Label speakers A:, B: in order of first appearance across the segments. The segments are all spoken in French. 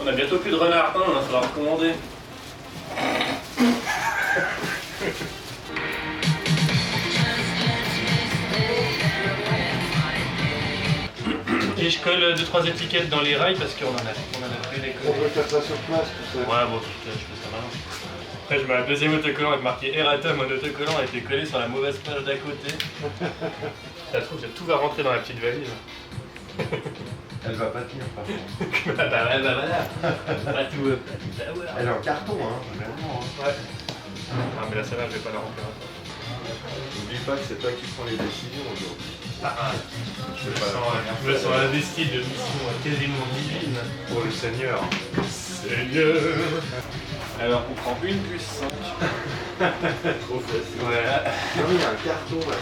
A: On a bientôt plus de renard, il va falloir commander. Et je colle 2-3 étiquettes dans les rails parce qu'on en a plus des
B: On peut faire ça sur place, tout ça.
A: Ouais, bon, je fais ça maintenant. Après, je mets un deuxième autocollant avec marqué Errata, mon autocollant a été collé sur la mauvaise page d'à côté. Ça se trouve, tout va rentrer dans la petite valise.
B: Elle va pas tenir, par contre.
A: Voilà. Pas tout.
B: Elle est en carton, hein, vraiment. Hein.
A: Ouais. Ah, mais là, celle-là, je vais pas la remplir.
B: N'oublie pas que c'est toi qui prends les décisions aujourd'hui.
A: Je me sens investi de mission quasiment divine.
B: Pour le Seigneur.
A: Seigneur. Alors, on prend une puce 5.
B: Trop facile.
A: Ouais.
B: Non, mais il y a un carton là.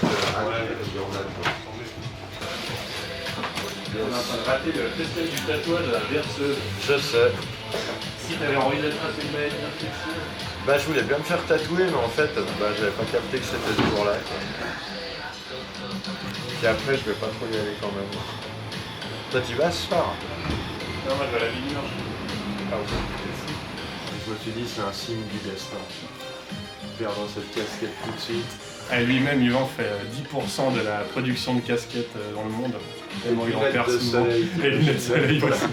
A: On est en train de rater le testage du tatouage à la berceuse.
B: Je sais.
A: Si t'avais envie d'être un peu une maladie infectieuse.
B: Bah, je voulais bien me faire tatouer, mais en fait, j'avais pas capté que c'était ce jour-là. Et après, je vais pas trop y aller quand même. Toi, tu vas ce soir?
A: Non, moi je vais à la Vignure.
B: Ah oui. Je me suis dit, c'est un signe du destin. Perdre cette casquette tout de suite.
A: Ah, lui-même, il en fait 10% de la production de casquettes dans le monde. Tellement il en perd souvent. Et lunettes de soleil aussi.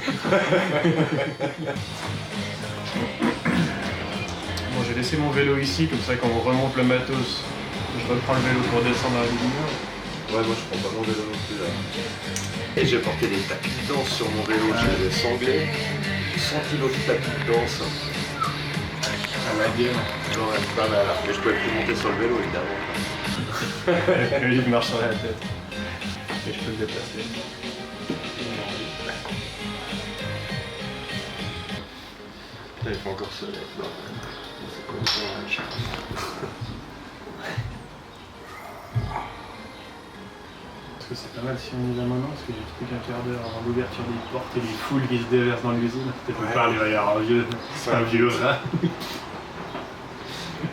A: Bon, j'ai laissé mon vélo ici, comme ça quand on remonte le matos, je reprends le vélo pour descendre à la Vignure.
B: Ouais, moi je prends pas mon vélo non plus là. Et j'ai porté des tapis de danse sur mon vélo, je les ai sanglés. 100 kilos de tapis de danse.
A: À la gueule.
B: Non, pas mal. Mais je pouvais plus monter sur le vélo évidemment.
A: Et il marche sur la tête. Et je peux le déplacer.
B: Putain, il fait encore soleil. C'est comme ça,
A: Parce que c'est pas mal si on y va maintenant, parce que j'ai plus qu'un quart d'heure avant l'ouverture des portes et les foules qui se déversent dans l'usine. Peut-être qu'on parle, il va y avoir un vieux rat.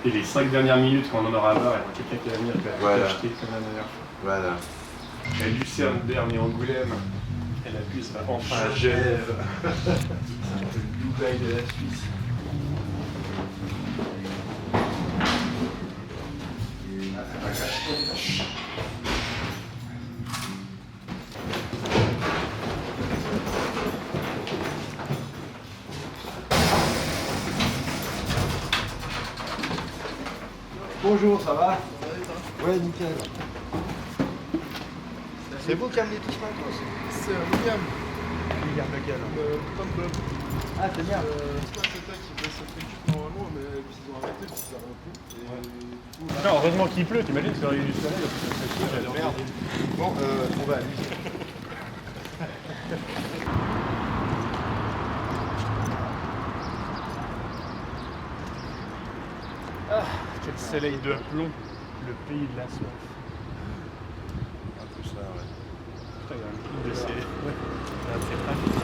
A: Et les 5 dernières minutes, quand on en aura marre, il y aura quelqu'un qui va venir qui va acheter comme la dernière fois.
B: Voilà.
A: La Lucerne, Berne et Angoulême. Et la bus va enfin à Genève. C'est le Dubaï de la Suisse.
B: Bonjour, ça va? Ouais, nickel. C'est vous qui amenez tout ce matos?
C: C'est William.
B: William lequel?
C: Tom Bob.
B: Ah, c'est bien.
C: C'est toi qui faisait cette équipe normalement, mais ils ont arrêté parce qu'ils n'arrivent plus. Et du coup,
A: Non, heureusement qu'il pleut, t'imagines, parce qu'il y aurait eu du soleil.
B: Merde. Bon, on va à l'usine.
A: Ah, quel soleil de plomb, le pays de la soif.
B: Un peu ça, ouais.
A: Putain, il y a un truc de ces... Ouais, c'est trafic.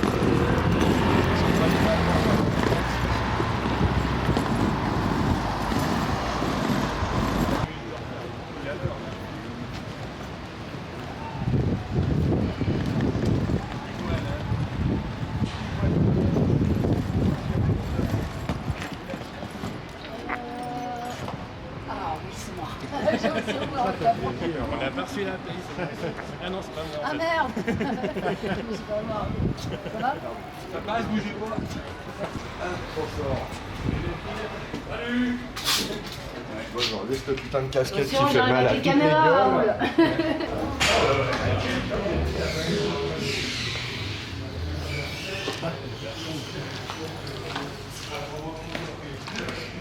A: On a pas reçu la paye, c'est vrai. Ah non, c'est pas moi.
D: Ah merde. C'est pas moi. Ça va?
A: Ça passe, bougez pas. Salut.
B: Bon, je vais enlever cette putain de casquette qui
D: Attention,
B: fait mal à
D: j'arrête
B: toutes
D: les
B: les
D: caméras.
B: gueules.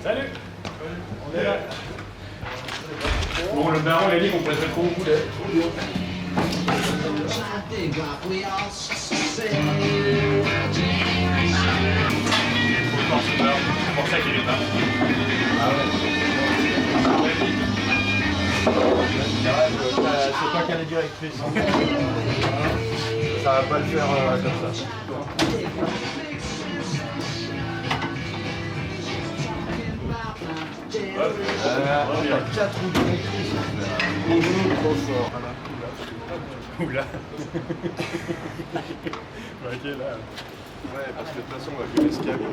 A: Salut. On est là. Bon, le baron il a dit qu'on pourrait faire comme on voulait. C'est pour ça qu'il est pas.
B: C'est pas qu'elle est directrice. Ça va pas le faire comme ça. Il y a 4 ou directrices. Trop fort.
A: Oula. Ok, là.
C: Ouais, parce que de toute façon, on va fumer ce camion.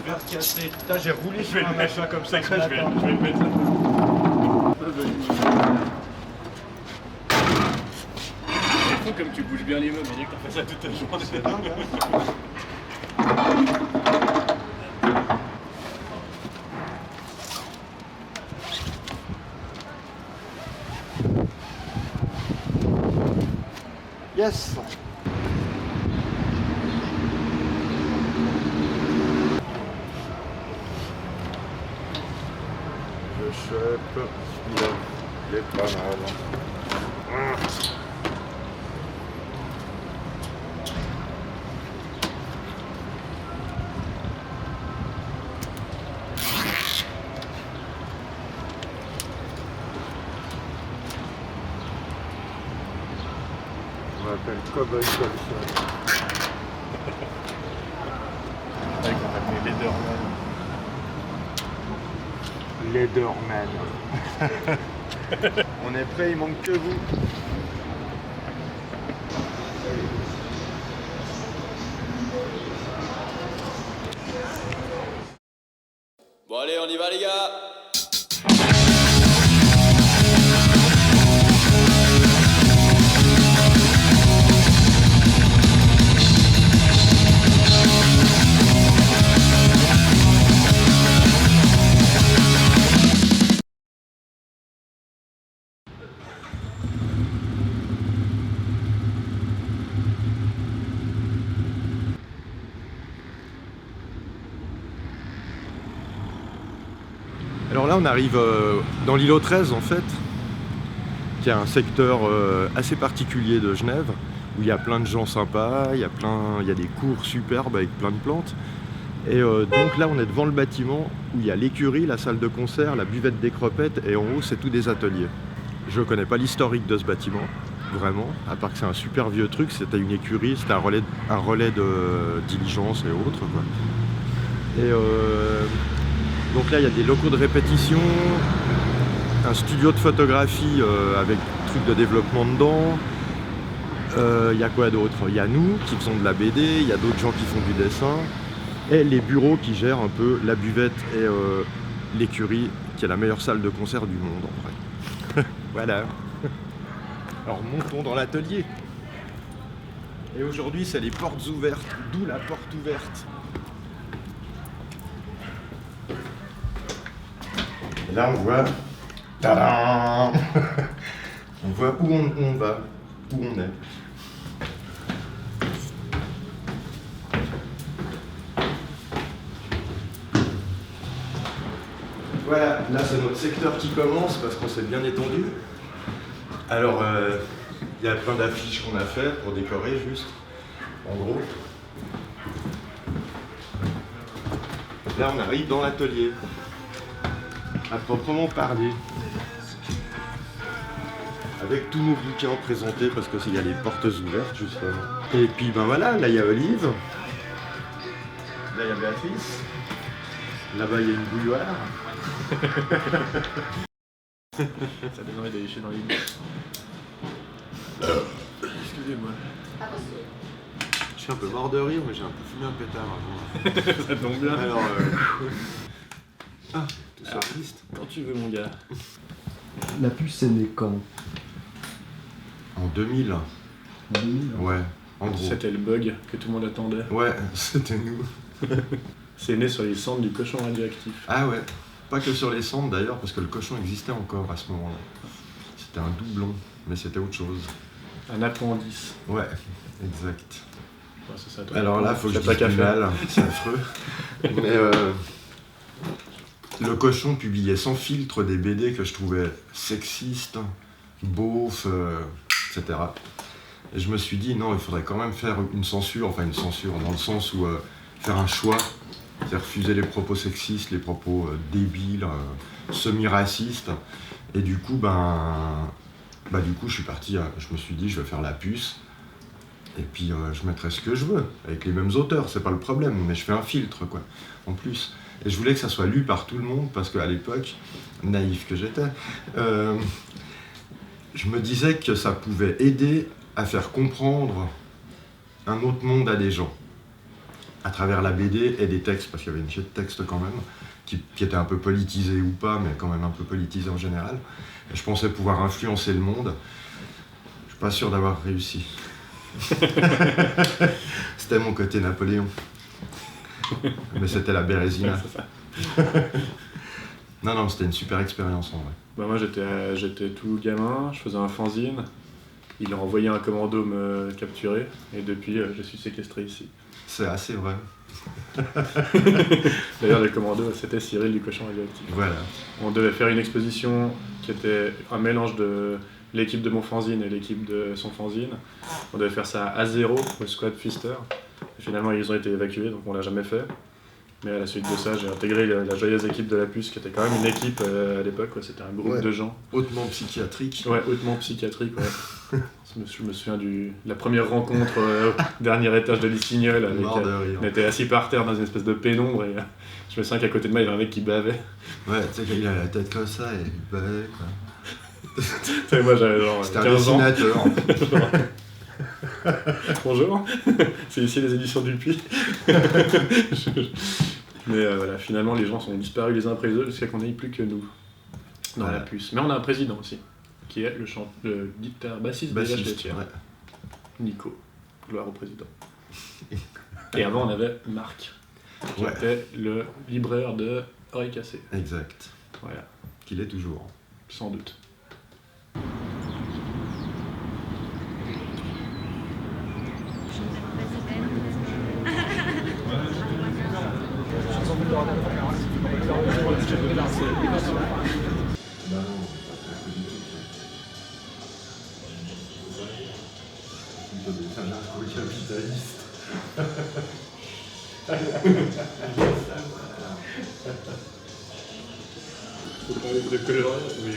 B: Verre cassé. Putain, j'ai roulé sur un machin comme ça.
A: Je vais le mettre là. C'est fou comme tu bouges bien les mains, mais que t'as fait ça toute ta journée.
C: C'est dingue, hein. Yes.
B: Je chope. Il est pas mal. On m'appelle Cowboy Colson.
A: Ouais, qu'on appelle Lederman.
B: Lederman. On est prêt, il manque que vous.
E: Bon allez, on y va les gars.
B: Alors là, on arrive dans l'îlot 13 en fait, qui est un secteur assez particulier de Genève, où il y a plein de gens sympas, il y a des cours superbes avec plein de plantes. Et donc là, on est devant le bâtiment où il y a l'écurie, la salle de concert, la buvette des cropettes, et en haut, c'est tout des ateliers. Je ne connais pas l'historique de ce bâtiment, vraiment, à part que c'est un super vieux truc, c'était une écurie, c'était un relais de diligence et autres, quoi. Et donc là, il y a des locaux de répétition, un studio de photographie avec trucs de développement dedans. Il y a quoi d'autre? Il y a nous qui faisons de la BD, il y a d'autres gens qui font du dessin, et les bureaux qui gèrent un peu la buvette et l'écurie, qui est la meilleure salle de concert du monde en vrai. Voilà. Alors montons dans l'atelier. Et aujourd'hui, c'est les portes ouvertes, d'où la porte ouverte. Et là, on voit, tadam, on voit où on va, où on est. Voilà, là c'est notre secteur qui commence parce qu'on s'est bien étendu. Alors, il y a plein d'affiches qu'on a fait pour décorer juste, en gros. Là, on arrive dans l'atelier. À proprement parler, avec tous nos bouquins présentés parce qu'il y a les portes ouvertes justement. Et puis ben voilà, là il y a Olive, là il y a Béatrice, là-bas il y a une bouilloire.
A: Ça donne envie d'aller chez dans les lits. Excusez-moi.
B: Je suis un peu mort de rire mais j'ai un peu fumé un pétard avant.
A: Ça tombe bien.
B: Alors tout ça triste.
A: Quand tu veux mon gars.
C: La puce, c'est né quand?
B: En 2000. Ouais, en gros.
A: C'était le bug que tout le monde attendait.
B: Ouais, c'était nous.
A: C'est né sur les cendres du cochon radioactif.
B: Ah ouais, pas que sur les cendres d'ailleurs, parce que le cochon existait encore à ce moment-là. C'était un doublon, mais c'était autre chose.
A: Un appendice.
B: Ouais, exact.
A: Ouais, c'est ça, toi.
B: Alors là, faut que je
A: T'as
B: dise
A: pas
B: du
A: qu'à faire.
B: mal, c'est affreux. Mais le cochon publiait sans filtre des BD que je trouvais sexistes, beaufs, etc. Et je me suis dit, non, il faudrait quand même faire une censure dans le sens où faire un choix, c'est-à-dire refuser les propos sexistes, les propos débiles, semi-racistes. Et du coup, je suis parti, je me suis dit, je vais faire la puce. Et puis je mettrai ce que je veux, avec les mêmes auteurs, c'est pas le problème, mais je fais un filtre, quoi, en plus. Et je voulais que ça soit lu par tout le monde, parce qu'à l'époque, naïf que j'étais, je me disais que ça pouvait aider à faire comprendre un autre monde à des gens, à travers la BD et des textes, parce qu'il y avait une chier de textes quand même, qui étaient un peu politisés ou pas, mais quand même un peu politisés en général. Et je pensais pouvoir influencer le monde. Je suis pas sûr d'avoir réussi. C'était mon côté Napoléon. Mais c'était la Bérésina. Non, c'était une super expérience en vrai.
F: Bah moi j'étais tout gamin, je faisais un fanzine, il a envoyé un commando me capturer et depuis je suis séquestré ici.
B: C'est assez vrai.
F: D'ailleurs le commando c'était Cyril du Cochon Radioactif.
B: Voilà.
F: On devait faire une exposition qui était un mélange de l'équipe de mon fanzine et l'équipe de son fanzine. On devait faire ça à zéro au Squad Pfister. Et finalement ils ont été évacués donc on l'a jamais fait. Mais à la suite de ça, j'ai intégré la joyeuse équipe de la Puce, qui était quand même une équipe à l'époque, ouais, c'était un groupe de gens.
B: Hautement psychiatrique.
F: Ouais, hautement psychiatrique, ouais. Je me souviens de la première rencontre au dernier étage de l'Issignol, avec on était assis par terre dans une espèce de pénombre, et je me souviens qu'à côté de moi, il y avait un mec qui bavait.
B: Ouais, tu sais qu'il a la tête comme ça, et il bavait, quoi.
F: Moi, j'avais genre
B: c'était
F: 15
B: un
F: ans.
B: dessinateur.
F: Bonjour, c'est ici les éditions Dupuis. Mais voilà, finalement les gens sont disparus les uns après les autres jusqu'à qu'on n'ait plus que nous dans la Puce. Mais on a un président aussi, qui est le guitare bassiste des Vaches Laitières. Ouais. Nico, gloire au président. Et avant on avait Marc, qui était le libraire de Oreille Cassée.
B: Exact.
F: Voilà.
B: Qu'il est toujours.
F: Sans doute. Faut parler de coloriage, mais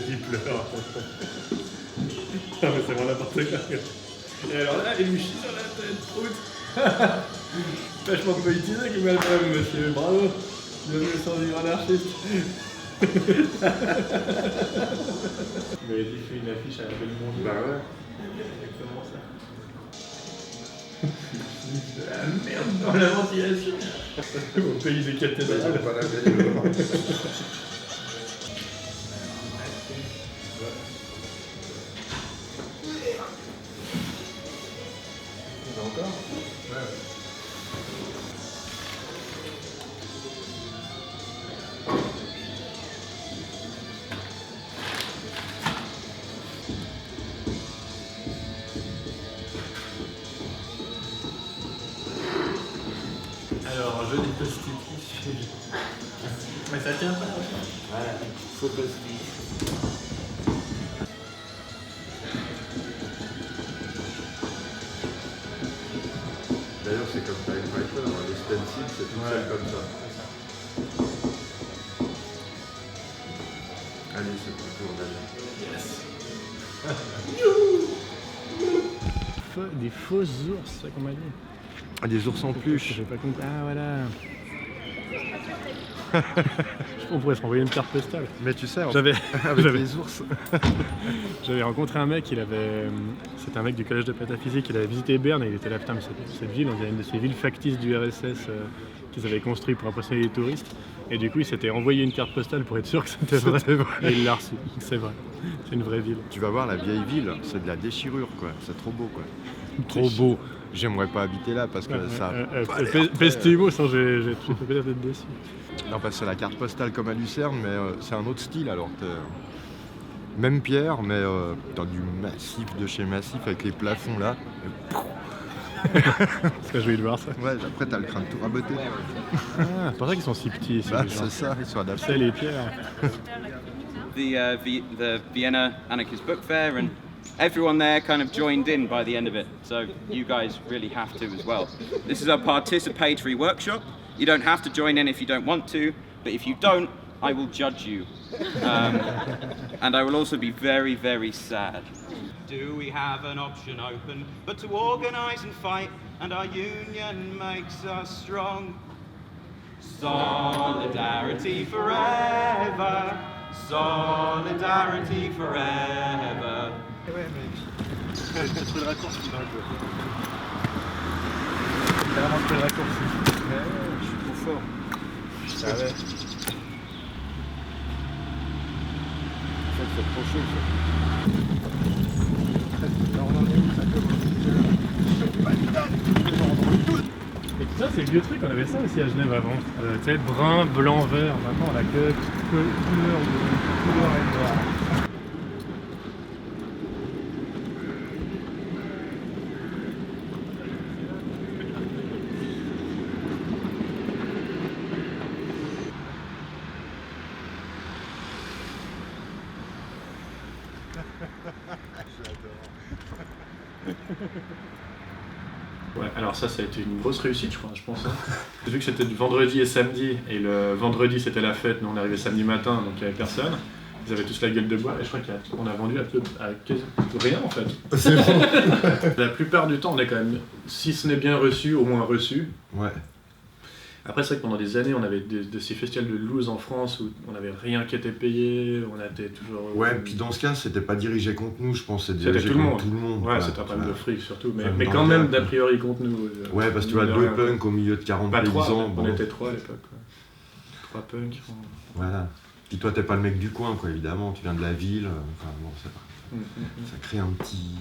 F: il pleure. Ah mais c'est vraiment n'importe quoi. Et alors là, il lui chie sur la tête, prout. Vachement politisé comme album, monsieur, bravo. Bienvenue sans vivre anarchiste. Il m'avait dit fait une affiche à la Belle Monde. Bah ouais. Exactement ça. De la merde dans la ventilation. Au pays des cathédrales. Pas la belle. Encore? Ouais. Alors, joli post-it. Mais ça tient pas. Voilà, faux post-it.
B: D'ailleurs, c'est comme Typewriter, les stencils, c'est tout seul comme ça. Allez, c'est ton tour d'aller.
F: Yes. Des faux ours, c'est ça qu'on m'a dit.
B: Ah, des ours en peluche.
F: J'ai pas compris. Ah voilà. On pourrait se renvoyer une carte postale.
B: Mais tu sais,
F: j'avais
B: les ours.
F: J'avais rencontré un mec, c'était un mec du collège de pataphysique, il avait visité Berne et il était là, putain, mais cette ville, on dirait une de ces villes factices du RSS qu'ils avaient construit pour impressionner les touristes. Et du coup, il s'était envoyé une carte postale pour être sûr que c'était vrai. Et il l'a reçu. C'est vrai. C'est une vraie ville.
B: Tu vas voir la vieille ville, c'est de la déchirure, quoi. C'est trop beau, quoi.
F: Trop beau.
B: J'aimerais pas habiter là parce que ça.
F: Pestimo, j'ai peut-être être déçu.
B: Non, parce que c'est la carte postale comme à Lucerne, mais c'est un autre style alors. Même pierre, mais dans du massif de chez Massif avec les plafonds là.
F: C'est joli de voir ça.
B: Ouais, après t'as le crâne tout raboté.
F: Ah, c'est pour ça qu'ils sont si petits ici.
B: Bah, c'est ça, ils sont adaptés.
F: C'est les pierres.
G: The Vienna Anarchist Book Fair, and everyone there kind of joined in by the end of it, so you guys really have to as well. This is a participatory workshop. You don't have to join in if you don't want to, but if you don't, I will judge you. And I will also be very, very sad. Do we have an option open but to organise and fight, and our union makes us strong? Solidarity forever, solidarity forever.
B: Ouais, mec.
F: J'ai trouvé le raccourci. Carrément trouvé le raccourci. Mais je suis trop fort. Je savais.
B: En fait, c'est trop chaud.
A: Et tout ça, c'est le vieux truc, on avait ça aussi à Genève avant. Tu sais, brun, blanc, vert. Maintenant, on a que couleur et noir.
F: Ouais, alors ça a été une grosse réussite, je pense. Vu que c'était du vendredi et samedi, et le vendredi c'était la fête, nous on est arrivé samedi matin, donc il n'y avait personne. Ils avaient tous la gueule de bois, et je crois qu'on a vendu à rien en fait.
B: C'est bon.
F: La plupart du temps, on est quand même, si ce n'est bien reçu, au moins reçu.
B: Ouais.
F: Après, c'est vrai que pendant des années, on avait ces festivals de loose en France où on n'avait rien qui était payé, on était toujours...
B: Ouais, puis dans ce cas, c'était pas dirigé contre nous, je pense, c'était dirigé
F: tout le monde.
B: contre tout le monde.
F: Ouais,
B: quoi.
F: c'était un problème de fric surtout, mais,
B: Enfin,
F: mais
B: dans
F: quand
B: le
F: même
B: gars,
F: d'a priori contre nous.
B: Ouais, parce que tu vois, deux punks au milieu de 40
F: Pas trois,
B: paysans.
F: on était trois à l'époque. Ouais. Trois punks.
B: Voilà. Puis toi, t'es pas le mec du coin, quoi, évidemment, tu viens de la ville. Enfin, bon, ça crée un petit...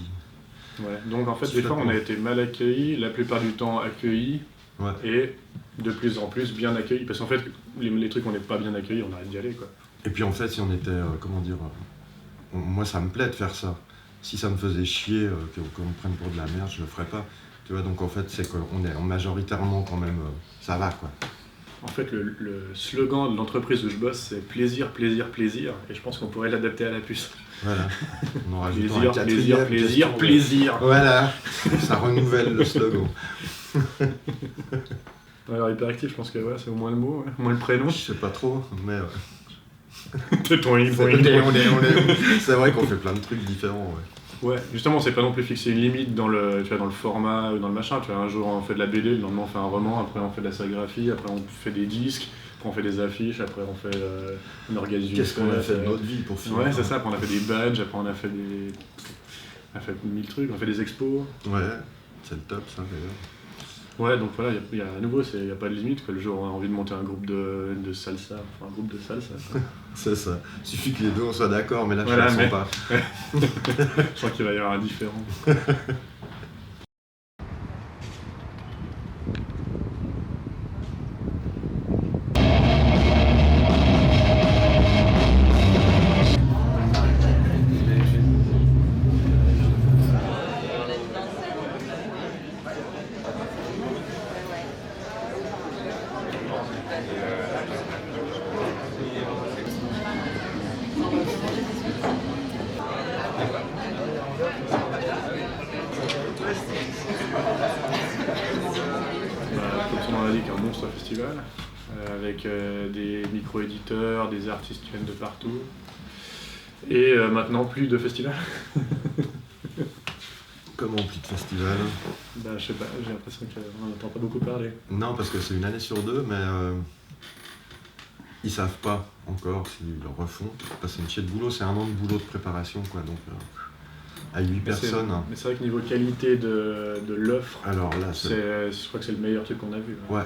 F: Ouais, donc en fait,
B: Tu
F: des
B: fais
F: fois, on
B: quoi
F: a été mal accueillis, la plupart du temps accueillis,
B: Ouais.
F: et de plus en plus bien accueillis. Parce qu'en fait, les trucs où on n'est pas bien accueillis, on arrête d'y aller, quoi.
B: Et puis en fait, si on était, comment dire, moi ça me plaît de faire ça. Si ça me faisait chier qu'on me prenne pour de la merde, je le ferais pas. Tu vois, donc en fait, c'est qu'on est majoritairement quand même, ça va quoi.
F: En fait, le slogan de l'entreprise où je bosse, c'est plaisir, plaisir, plaisir. Et je pense qu'on pourrait l'adapter à la puce.
B: Voilà. On en rajoute
F: Plaisir,
B: un quatrième,
F: plaisir, plaisir,
B: question de-
F: plaisir.
B: Voilà. Ça renouvelle le slogan.
F: Alors, hyperactif, je pense que ouais, c'est au moins le mot, ouais. Au moins le prénom.
B: Je sais pas trop, mais ouais.
F: C'est ton
B: C'est vrai qu'on fait plein de trucs différents. Ouais.
F: Ouais, justement, c'est pas non plus fixer une limite dans le format ou dans le machin. Tu vois, un jour on fait de la BD, le lendemain on fait un roman, après on fait de la sérigraphie, après on fait des disques, après on fait des affiches, après on fait une organisation.
B: Qu'est-ce qu'on a fait de notre vie pour finir?
F: Ouais, c'est ça, après on a fait des badges, après on a fait mille trucs, on a fait des expos.
B: Ouais, c'est le top ça d'ailleurs.
F: Ouais, donc voilà, il y a à nouveau, il n'y a pas de limite, que le jour où on a envie de monter un groupe de salsa, enfin un groupe de salsa. Quoi.
B: C'est ça. Il suffit que les deux on soit d'accord, mais là
F: Voilà,
B: je ne
F: mais-
B: sens pas.
F: Je crois qu'il va y avoir un différent. Comme son nom l'indique, un monstre festival, avec des micro-éditeurs, des artistes qui viennent de partout, et maintenant plus de festivals.
B: Comment plus de festival?
F: Bah je sais pas, j'ai l'impression qu'on n'entend pas beaucoup parler.
B: Non, parce que c'est une année sur deux, mais ils savent pas encore s'ils le refont. Parce que c'est une chier de boulot, c'est un an de boulot de préparation, quoi. Donc à 8 personnes.
F: Mais c'est vrai que niveau qualité de l'offre,
B: Alors là,
F: je crois que c'est le meilleur truc qu'on a vu.
B: Ouais.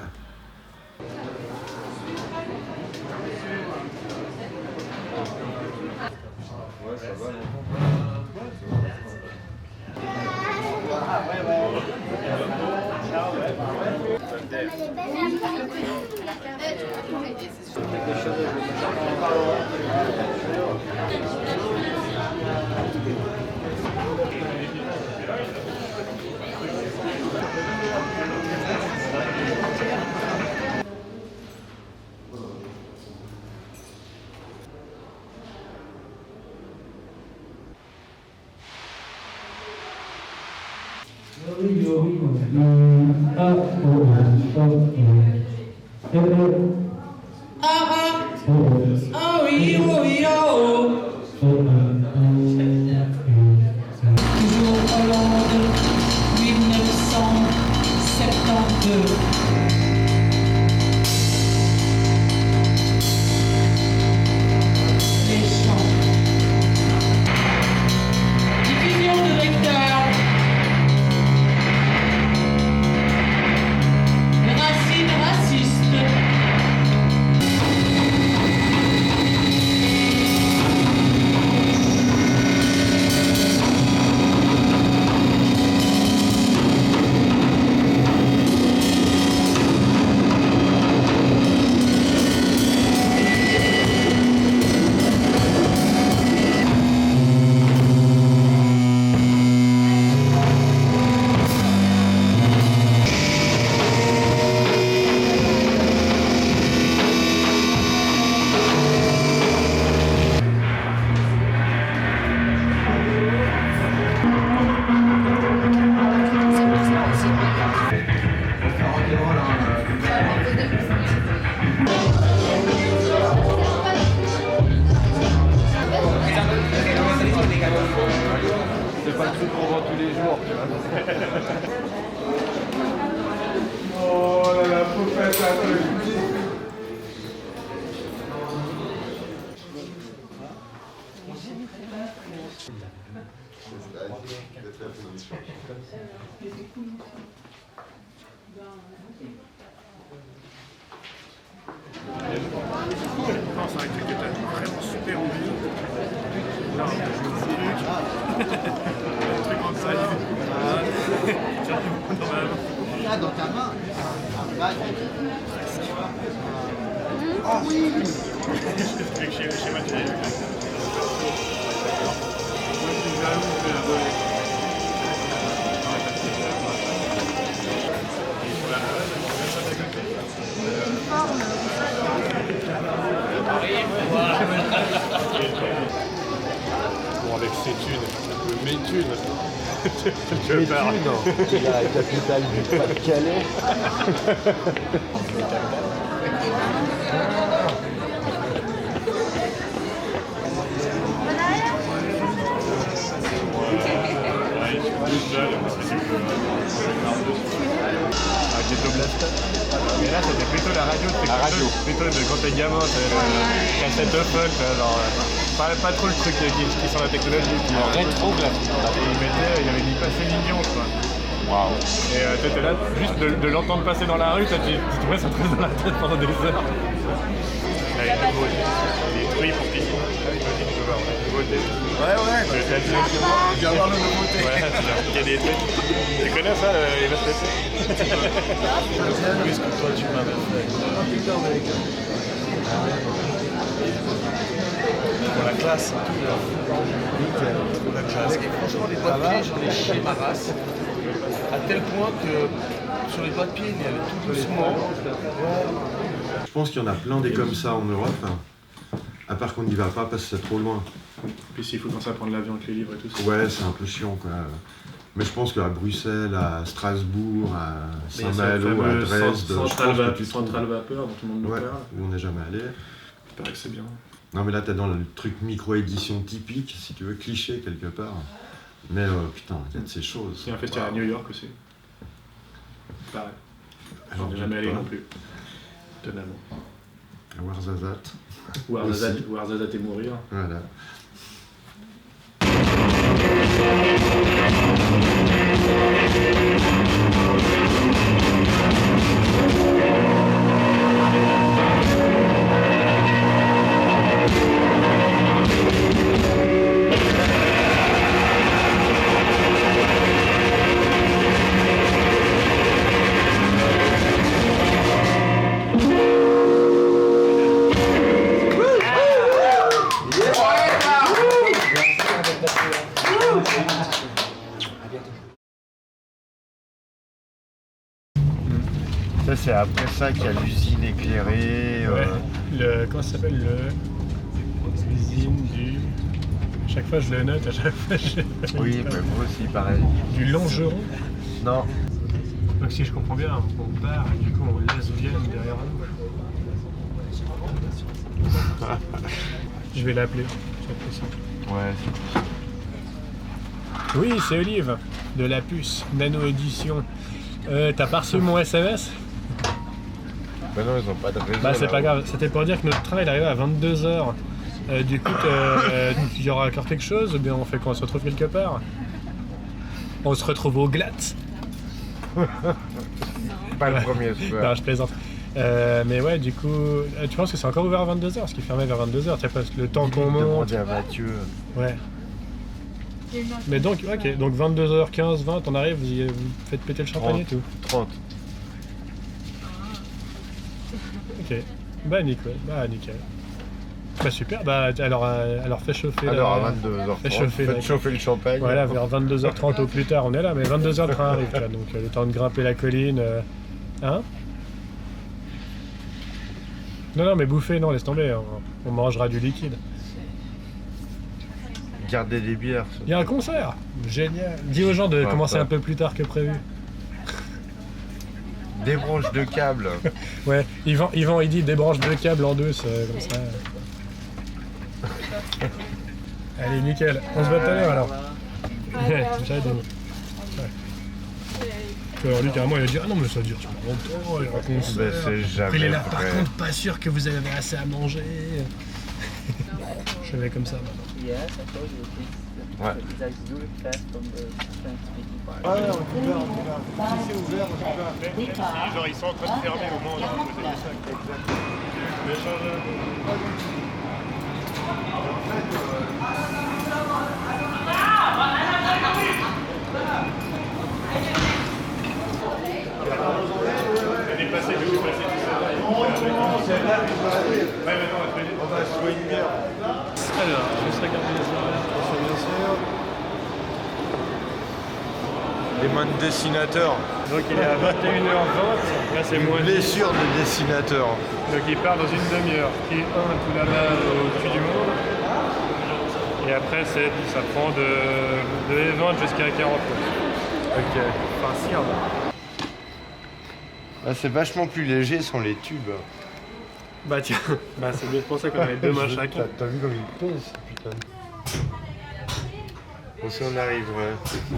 H: Toujours Hollande, 1972. Les chants. Diffusion de lecteurs.
C: Oh là là, faut faire ça un peu.
F: C'est un truc que t'as vraiment super envie. Un truc en salle.
I: Là, dans ta main. Oh oui.
F: Avec chez Mathieu.
A: Bon, avec ces thunes, mes thunes.
B: Les thunes, c'est la capitale du Pas-de-Calais.
A: Ghetto Blaster. Mais là, c'était plutôt la radio. Plutôt de quand t'es gamin, cassette Apple, genre. Pas trop le truc qui sent la technologie.
B: Rétro classique.
A: Il avait mis passer mignon, quoi. Waouh. Et t'étais là, juste de l'entendre passer dans la rue, tu trouvais ça te reste dans la tête pendant des heures. Avec le beau, des trucs pour piscine.
C: Ouais. Viens voir le nouveauté.
A: Ouais, il y a des trucs. Tu connais ça, les vaches laitiers?
C: Oui, ce que toi tu m'avais fait. Pour la classe. Nickel. Pour la classe. Et franchement, les doigts de pied, j'en ai chié ma race. À tel point que sur les doigts de pied, il y avait tout doucement.
B: Je pense qu'il y en a plein des comme ça en Europe. À part qu'on n'y va pas parce que c'est trop loin.
F: Puis s'il faut commencer à prendre l'avion avec les livres et tout ça.
B: Ouais, c'est un peu chiant quoi. Mais je pense qu'à Bruxelles, à Strasbourg, à Saint-Malo, à Dresde,
F: Centrale Vapeur dont tout le monde nous parle.
B: Où on n'est jamais allé.
F: Il paraît que c'est bien.
B: Non mais là t'es dans le truc micro-édition typique, si tu veux, cliché quelque part. Mais putain, il y a de ces choses.
F: Il y a un festival à New York aussi. Pareil. J'en ai jamais allé non plus. Étonnamment.
B: À Ouarzazate.
F: Ouarzazate et mourir.
B: Voilà. Ça c'est après ça qu'il y a l'usine éclairée.
F: Comment ça s'appelle l'usine du... À chaque fois je le note, à chaque fois je...
B: Oui, mais moi aussi pareil.
F: Du Longeron.
B: Non.
F: Donc si je comprends bien, on part et du coup on laisse Vienne derrière nous. Je vais l'appeler, c'est plus simple.
B: Ouais, c'est
F: Oui, c'est Olive, de la puce, Nano Édition. T'as pas reçu mon SMS?
B: Bah non, ils ont pas de réseau.
F: Bah c'est pas grave, c'était pour dire que notre train il arrivait à 22h. Du coup, il y aura encore quelque chose ou bien on fait qu'on se retrouve quelque part? On se retrouve au Glatt.
B: Pas le premier soir.
F: Non, je plaisante. Mais ouais, du coup, tu penses que c'est encore ouvert à 22h? Parce qu'il fermait vers 22h, tu as pas le temps qu'on monte.
B: Demander à Mathieu.
F: Ouais. Mais donc, ok, donc 22h15, 20, on arrive, vous faites péter le champagne et tout.
B: 30.
F: Ok, bah nickel, Bah super, bah alors fais chauffer
B: alors à 22h30, faites chauffer le champagne.
F: Voilà, vers 22h30 au plus tard, on est là, mais 22h le train arrive, là, donc le temps de grimper la colline. Hein? Non, mais bouffer, non, laisse tomber, on mangera du liquide.
B: Gardez des bières.
F: Il y a un concert! Génial! Dis aux gens de commencer un peu plus tard que prévu.
B: Des branches de câbles.
F: Ouais, il dit des branches de câbles en douce, comme ça. Allez, nickel. On se voit tout à l'heure alors. J'adore. Ouais.
J: Alors lui carrément il a dit ah non mais ça dure super longtemps, il raconte
B: Ben, c'est jamais
J: après il est là par
B: vrai.
J: contre pas sûr que vous avez assez à manger. Je fais comme ça maintenant.
K: Yes, I told you it's
B: Ouais.
K: really fast from the French speaking part.
A: Ah ouais, on est ouvert, on est ouvert. Si c'est ouvert, on est ouvert. Même si genre ils sont en train de fermer au moment où on va poser les sacs. Elle est passée, je suis passé tout seul. Ouais, maintenant on va se jouer une bière.
J: Alors, juste regarder les horaires, bien sûr.
B: Les mains de dessinateur.
A: Donc il est à 21h20, là c'est moins 10.
B: Blessure de dessinateur.
A: Donc il part dans une demi-heure. Qui est tout là-bas au-dessus du monde. Et après ça prend de 20 jusqu'à 40.
B: Ok.
A: Enfin si, hein.
B: Ah, c'est vachement plus léger sont les tubes.
A: Bah tiens, bah c'est bien pour ça qu'on avait deux mains chacun.
B: T'as vu comme il pèse, putain. Bon, si on arrive, ouais.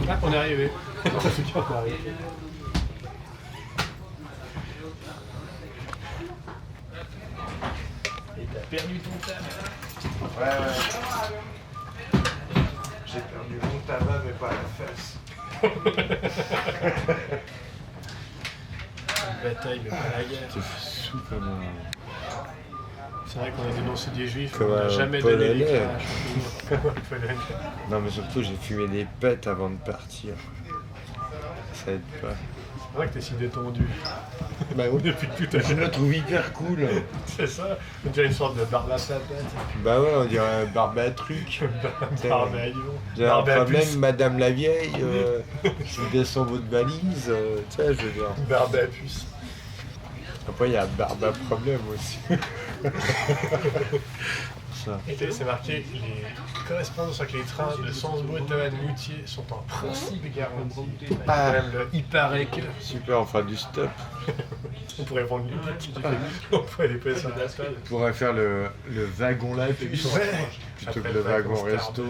A: Ah, on est arrivé. En tout cas, on est arrivé. Et t'as perdu ton tabac.
B: Ouais. J'ai perdu mon tabac, mais pas la fesse.
J: Une bataille mais pas la guerre.
B: Tu fais sous comme un...
J: C'est vrai qu'on a dénoncé des juifs,
B: Comme
J: on n'a
B: un
J: jamais donné les
B: Polonais.
J: crashs.
B: Non mais surtout j'ai fumé des pètes avant de partir. Ça aide pas.
J: C'est vrai que t'es si détendu.
B: Bah oui.
J: Depuis tout à
B: Je me
J: l'heure.
B: trouve hyper cool.
J: C'est ça. On dirait une sorte de barbe à sapette.
B: Bah ouais, on dirait un barbe à truc.
J: Barbe à lion.
B: J'ai un
J: Barbe à
B: problème,
J: puce.
B: madame la vieille, je vous descends votre valise, tu sais, je veux dire.
J: Barbe à puce.
B: Après il y a barbe à problème aussi. Ça.
J: Et c'est marqué, les correspondances avec les trains de Salzbourg-Tavannes à Moutier sont en principe garantis.
B: Ah.
J: Même le il paraît que.
B: Super, on fera du stop.
J: On pourrait vendre on pourrait les passer sur la table.
B: On pourrait faire le wagon la puce
J: Ouais.
B: plutôt
J: Après
B: que le wagon
J: Starbucks.
B: resto.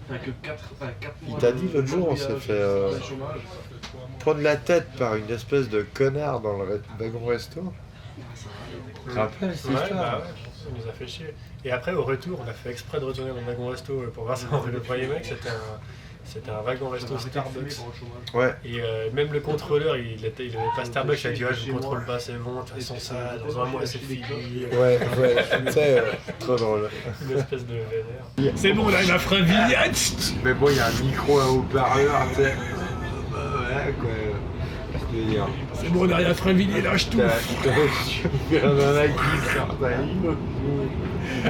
C: Avec 4
B: Il t'a dit l'autre jour, on s'est fait prendre la tête par une espèce de connard dans le wagon resto. Tu te rappelles cette
J: Ouais,
B: histoire
J: bah ouais, ça nous a fait chier. Et après, au retour, on a fait exprès de retourner dans le wagon resto pour voir si le premier mec, c'était un wagon resto Starbucks.
B: Ouais.
J: Et même le contrôleur, il avait pas Starbucks, il a dit ah, je ne contrôle pas, c'est bon, de toute façon ça, dans un mois c'est fini.
B: Ouais, tu sais, trop drôle.
J: Une espèce de vénère. C'est bon, là il m'a fait un vignette.
B: Mais bon, il y a un micro, un haut-parleur, tu sais. Ouais, quoi. Je veux dire.
J: C'est bon, on a rien fait un vignette, lâche tout.
B: T'as un nana qui sort ta ligne.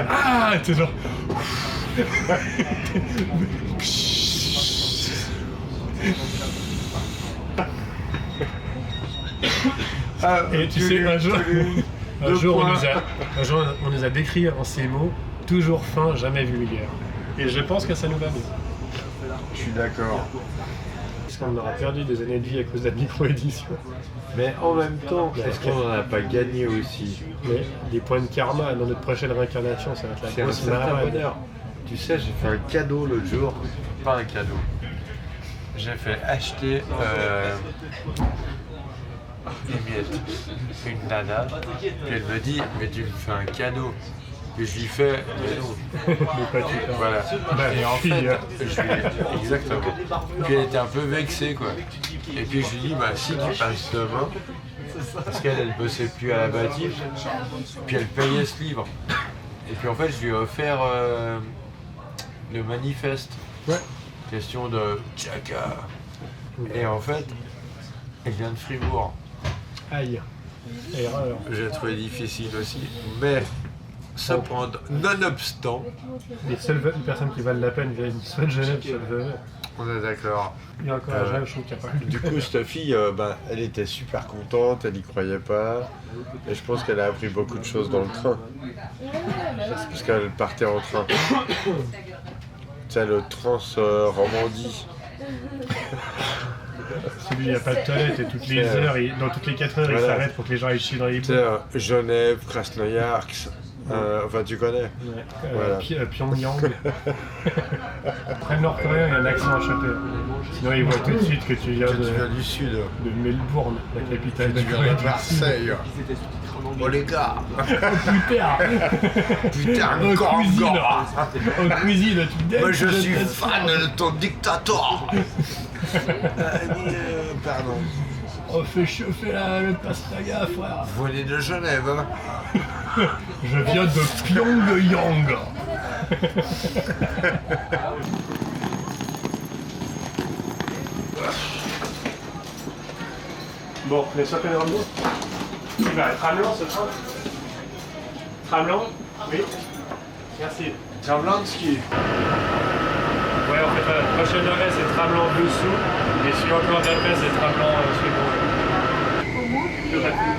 J: Ah, t'es genre. Et tu sais, un jour, on nous a décrit en ces mots, toujours fin, jamais vulgaire. Et je pense que ça nous va bien.
B: Je suis d'accord.
J: Parce qu'on aura perdu des années de vie à cause de la micro-édition.
B: Mais en même temps, est-ce qu'on n'en a pas gagné aussi?
J: Mais les points de karma dans notre prochaine réincarnation, ça va être la
B: C'est un
J: grosse
B: certain
J: marade.
B: bonheur. Tu sais, j'ai fait un cadeau l'autre jour. Pas un cadeau. J'ai fait acheter des miettes. Une nana. Puis elle me dit, mais tu me fais un cadeau. Et je lui fais, mais non. Voilà. Et en fait, exactement. Puis elle était un peu vexée, quoi. Et puis je lui dis, bah si tu passes demain, parce qu'elle bossait plus à la bâtisse, puis elle payait ce livre. Et puis en fait, je lui ai offert le manifeste.
J: Ouais.
B: Question de Tchaka. Et en fait, elle vient de Fribourg.
J: Aïe. Erreur.
B: J'ai trouvé difficile aussi. Mais, cependant, nonobstant,
J: Les seules personnes qui valent la peine viennent soit de Genève, soit de Vevey.
B: on est d'accord.
J: Il y a encore un Genève, je trouve qu'il n'y a pas.
B: Du coup, cette fille, elle était super contente, elle n'y croyait pas. Et je pense qu'elle a appris beaucoup de choses dans le train. Parce qu'elle partait en train. Tu sais, le Trans-Romandie.
J: Celui, il n'y a pas de toilette et toutes les heures, dans toutes les 4 heures, il
B: Voilà.
J: s'arrête pour que les gens aillent chier dans les
B: Tu
J: bouts.
B: sais, Genève, Krasnoïarsk, Enfin, tu connais.
J: Voilà. Pyongyang. Après le Nord-Coréen, il y a un accent à choper. Sinon, ils voient tout de suite que tu viens
B: du sud.
J: De Melbourne, la capitale de
B: Tu viens de Marseille. Oh les gars.
J: Oh putain.
B: Putain,
J: en cuisine. En cuisine, tu me
B: moi je suis fan de ton dictateur. Pardon.
J: On fait chauffer le pastaga, frère.
B: Vous venez de Genève, hein?
J: Je viens de Pyongyang. Bon, les sapins de Rambo. Il va être Tramelan, ce train. Tramelan. Oui. Merci.
B: Tramlansky.
J: Ouais, en fait, la prochaine arrêt, c'est Tramelan dessous. Et celui encore d'après, c'est Tramelan suivant. Plus rapide.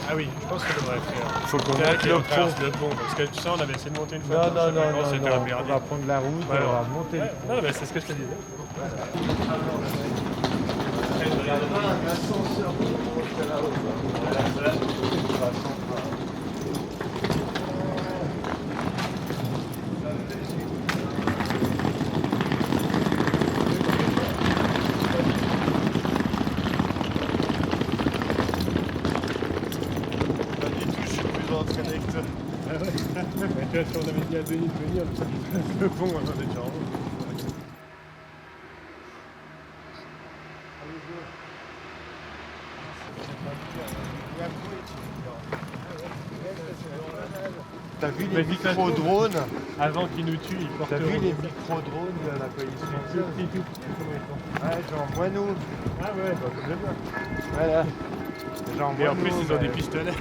J: Ah oui, je pense qu'on devrait faire.
B: Il faut qu'on
J: monte
B: le pont.
J: Parce que tu sais, on avait essayé de monter une fois.
B: Non,
J: on va
B: prendre la route,
J: ouais,
B: on va monter.
J: Non, mais c'est ce que je te disais. Si on avait dit à Denis de venir, le pont, on en est déjà en haut.
B: T'as vu les micro-drones?
J: Avant qu'ils nous tuent, ils portent.
B: T'as vu les micro-drones de la police française? Ouais, genre moi nous.
J: Ah ouais, bah c'est bien.
B: Voilà. Genre,
J: et en plus, ils ont des pistolets.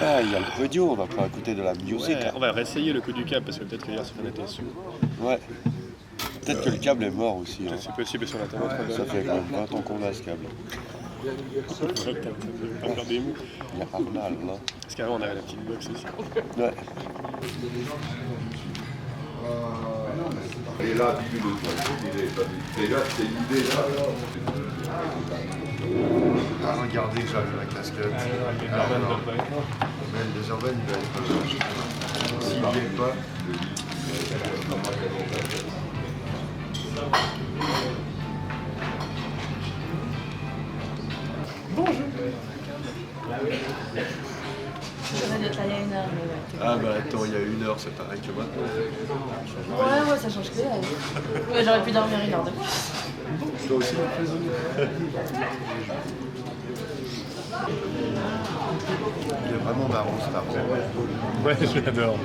B: Ah, il y a le radio, on va pouvoir écouter de la musique.
J: Ouais, on va réessayer le coup du câble parce que peut-être que hier on était dessus.
B: Ouais. Peut-être que le câble est mort aussi. Hein.
J: C'est possible sur la table.
B: Ça fait quand même 20 ans qu'on a ce câble.
J: Il
B: y a pas mal là.
J: Parce qu'avant on avait la petite box aussi.
B: Ouais.
L: Et là, c'est l'idée là.
B: Ah, regardez que j'avais la casquette. Mais les urbaines, il va être s'il n'y est pas.
D: Bonjour. J'aurais d'être là il y a 1 heure.
B: Ah bah attends, il y a 1 heure, c'est pareil que maintenant.
D: Ouais, ça change que dalle. Ouais, j'aurais pu dormir 1 heure de plus.
B: Toi aussi, il est vraiment marrant cet arbre.
J: Ouais, je l'adore.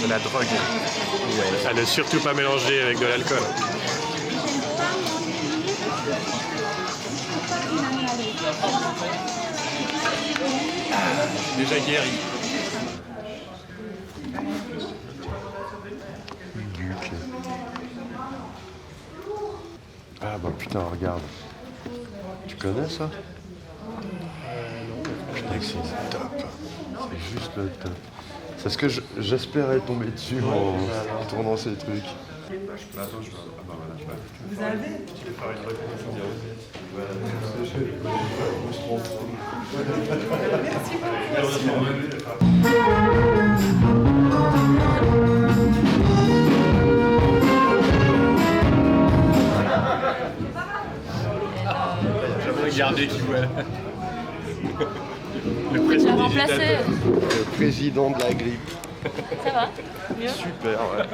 B: De la drogue.
J: Ouais. À ne surtout pas mélanger avec de l'alcool.
F: Déjà guéri.
B: Ah bah putain, regarde. Tu connais ça? Non. Je dis que c'est top. C'est juste le top. C'est ce que j'espérais tomber dessus en tournant ces trucs. Attends, je vais... Ah bah voilà, je vais...
D: Vous avez?
B: Je vais faire une reconnaissance.
J: J'aimerais garder qui voit.
D: Le
B: président de la grippe.
D: Ça va? Mieux?
B: Super, ouais.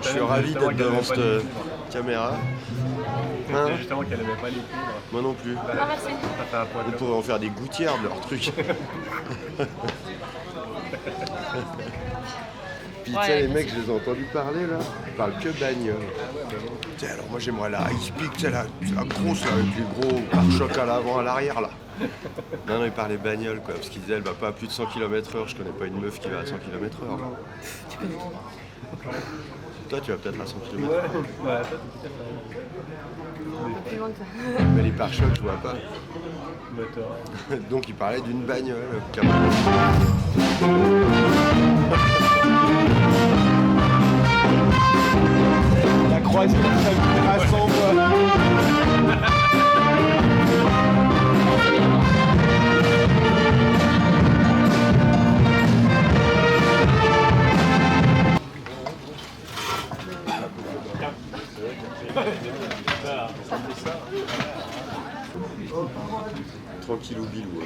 B: Je suis ravi d'être devant cette caméra.
J: C'est justement qu'elle n'aimait pas les livres.
B: Moi non plus.
D: Ah, merci.
B: On pourrait en faire des gouttières de leur truc. Puis tu sais, les mecs, je les ai entendus parler là, ils parlent que bagnole. Tu sais, alors moi j'aimerais la Ice Peak, tu sais, la grosse là, avec les gros pare-chocs à l'avant, à l'arrière là. Non, ils parlaient bagnole quoi, parce qu'ils disaient elle va pas à plus de 100 km/h, je connais pas une meuf qui va à 100 km/h.
D: Tu connais
B: Toi tu vas peut-être à 100 km/h.
J: Ouais,
D: un peu plus loin que ça.
B: Mais les pare-chocs, je vois pas.
J: Moteur.
B: Donc il parlait d'une bagnole. La croix est à 100 fois. Tranquillou bilou.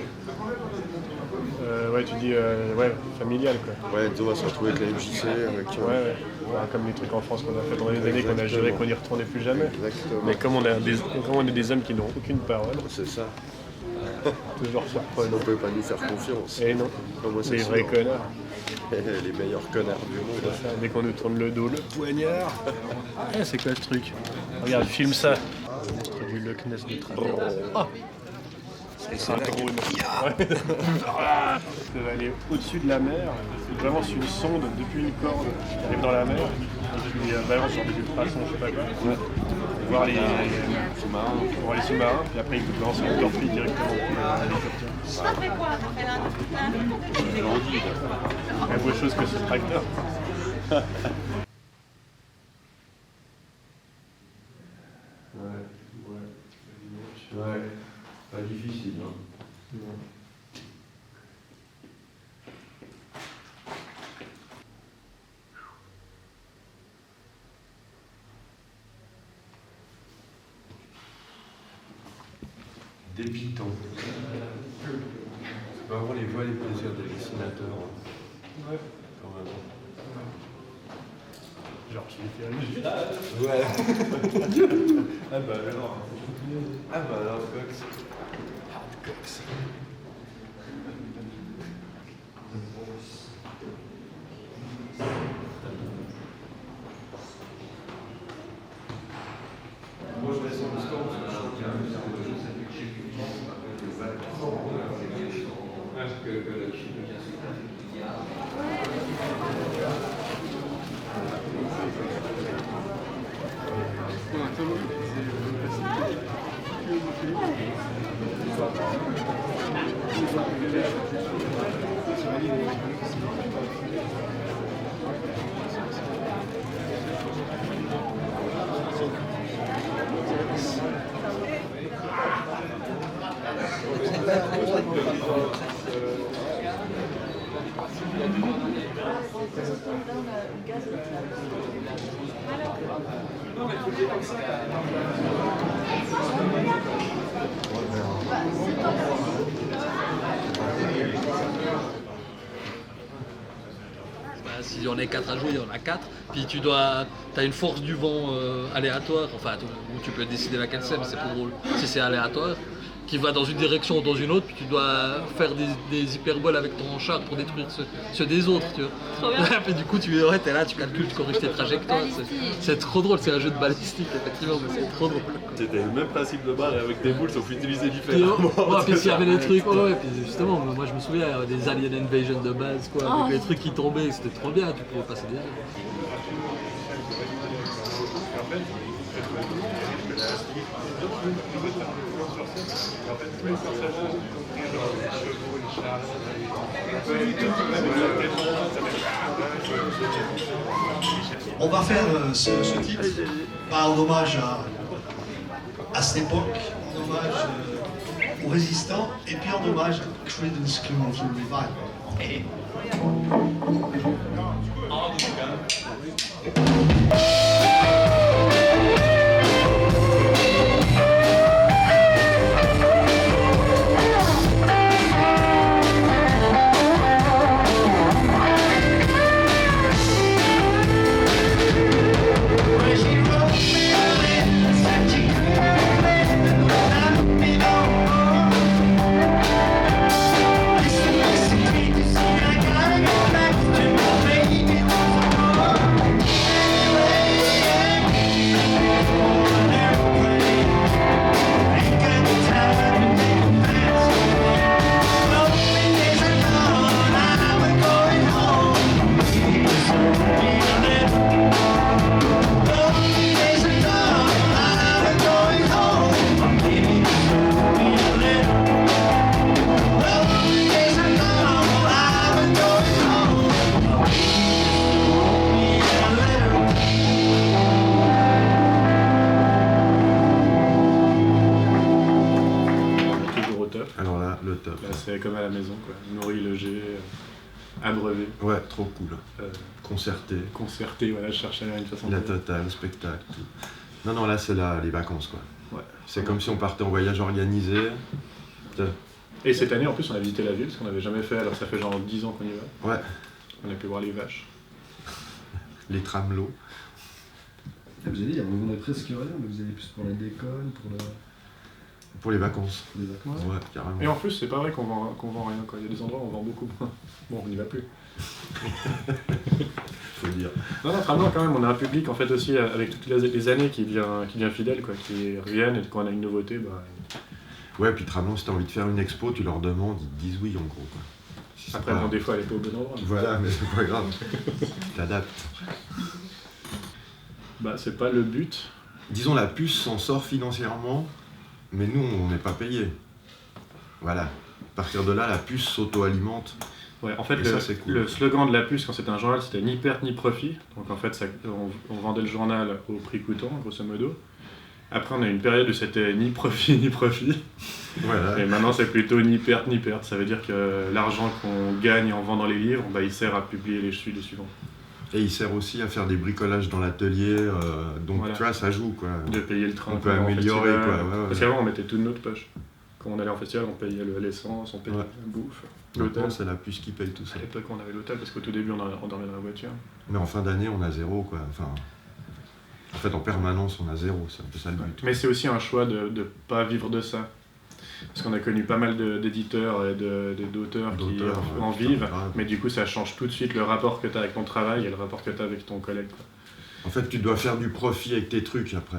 J: Ouais, tu dis ouais, familial quoi.
B: Ouais, on va se retrouver avec la MJC, avec.
J: Ouais. Comme les trucs en France qu'on a fait pendant les années, qu'on a juré qu'on n'y retournait plus jamais.
B: Exactement.
J: Mais comme on est des hommes qui n'ont aucune parole.
B: C'est ça.
J: Toujours surprenant.
B: On ne peut pas nous faire confiance.
J: Et non. Les vrais connards.
B: Les meilleurs connards du monde.
J: Ça, dès qu'on nous tourne le dos, le poignard. C'est quoi ce truc? Regarde, filme ça. C'est du Loch Ness de travers. Oh. C'est un drone. Ouais. Ça va aller au-dessus de la mer. C'est vraiment sur une sonde depuis une corde qui arrive dans la mer. Et puis balance sur des ultrasons, je sais pas quoi. Ouais. Voir les sous-marins. Puis après, ils lancent une torpille directement dans l'hélicoptère. Il y a beaucoup de choses que ce tracteur.
B: Ouais, pas difficile. Hein. Non. Dépitant. C'est vraiment les voies et les plaisirs des dessinateurs. Ouais. Quand même.
J: Genre, tu les fais
B: Ouais. Ah bah alors. Ah bah alors, Cox. Hard Cox. Moi je descends le stand, je sens qu'il y a un
L: Si on est 4 à jouer, il y en a 4. Puis tu as une force du vent aléatoire, enfin où tu peux décider laquelle c'est, mais c'est plus drôle si c'est aléatoire, qui va dans une direction ou dans une autre, puis tu dois faire des hyperboles avec ton char pour détruire ceux des autres, tu vois.
D: Trop bien.
L: Puis du coup, t'es là, tu calcules, tu corriges tes trajectoires. C'est trop drôle, c'est un jeu de balistique, effectivement, mais c'est trop drôle.
M: C'était le même principe de base avec des boules, sauf utilisé différemment.
L: Puis s'il y avait des trucs, puis justement, moi je me souviens des Alien Invasion de base, quoi, avec les trucs qui tombaient, c'était trop bien, tu pouvais passer des heures.
N: On va faire ce titre en hommage à cette époque, en hommage aux résistants et puis en hommage à Creedence Clearwater Revival. Et...
F: logé, abreuvé.
B: Ouais, trop cool. Concerté.
F: Concerté, voilà, je cherchais une façon
B: La totale, spectacle, tout. Non, là, c'est les vacances, quoi.
F: Ouais.
B: C'est comme si on partait en voyage organisé.
F: Et cette année, en plus, on a visité la ville, ce qu'on n'avait jamais fait, alors ça fait genre 10 ans qu'on y va.
B: Ouais.
F: On a pu voir les vaches.
B: Les tramelots.
O: Vous allez dire, on est presque rien, mais vous allez plus pour la déconne,
B: pour les vacances.
O: Les vacances.
B: Ouais, carrément.
F: Et en plus, c'est pas vrai qu'on vend rien, quoi. Il y a des endroits où on vend beaucoup moins. Bon, on n'y va plus.
B: Faut le dire.
F: Non, Tramelan, quand même, on a un public, en fait, aussi, avec toutes les années qui devient fidèle, quoi, qui reviennent, et quand on a une nouveauté, bah...
B: Ouais, puis Tramelan, si t'as envie de faire une expo, tu leur demandes, ils te disent oui, en gros, quoi.
F: Si après, bon, des fois, elle est pas au bon endroit.
B: Voilà, mais c'est pas grave. T'adaptes.
F: Bah, c'est pas le but.
B: Disons, la puce s'en sort financièrement, mais nous, on n'est pas payés. Voilà. À partir de là, la puce s'auto-alimente.
F: Ouais, en fait,
B: cool.
F: Le slogan de la puce, quand c'était un journal, c'était ni perte ni profit. Donc, en fait, on vendait le journal au prix coûtant, grosso modo. Après, on a eu une période où c'était ni profit ni profit.
B: Voilà.
F: Et maintenant, c'est plutôt ni perte ni perte. Ça veut dire que l'argent qu'on gagne en vendant les livres, bah, il sert à publier les suivants.
B: Et il sert aussi à faire des bricolages dans l'atelier, donc
F: voilà.
B: Tu vois, ça joue, quoi.
F: De payer le train.
B: On peut améliorer, quoi. Ouais.
F: Parce qu'avant, on mettait tout de notre poche. Quand on allait en festival, on payait l'essence, on payait la bouffe.
B: L'hôtel, c'est la puce qui paye tout ça.
F: À l'époque, on avait l'hôtel, parce qu'au tout début, on dormait dans la voiture.
B: Mais en fin d'année, on a zéro, quoi. Enfin, en fait, en permanence, on a zéro. C'est un peu ça le but.
F: Mais c'est aussi un choix de ne pas vivre de ça. Parce qu'on a connu pas mal d'éditeurs et d'auteurs qui en vivent, mais du coup ça change tout de suite le rapport que tu as avec ton travail et le rapport que tu as avec ton collègue. Quoi.
B: En fait, tu dois faire du profit avec tes trucs après.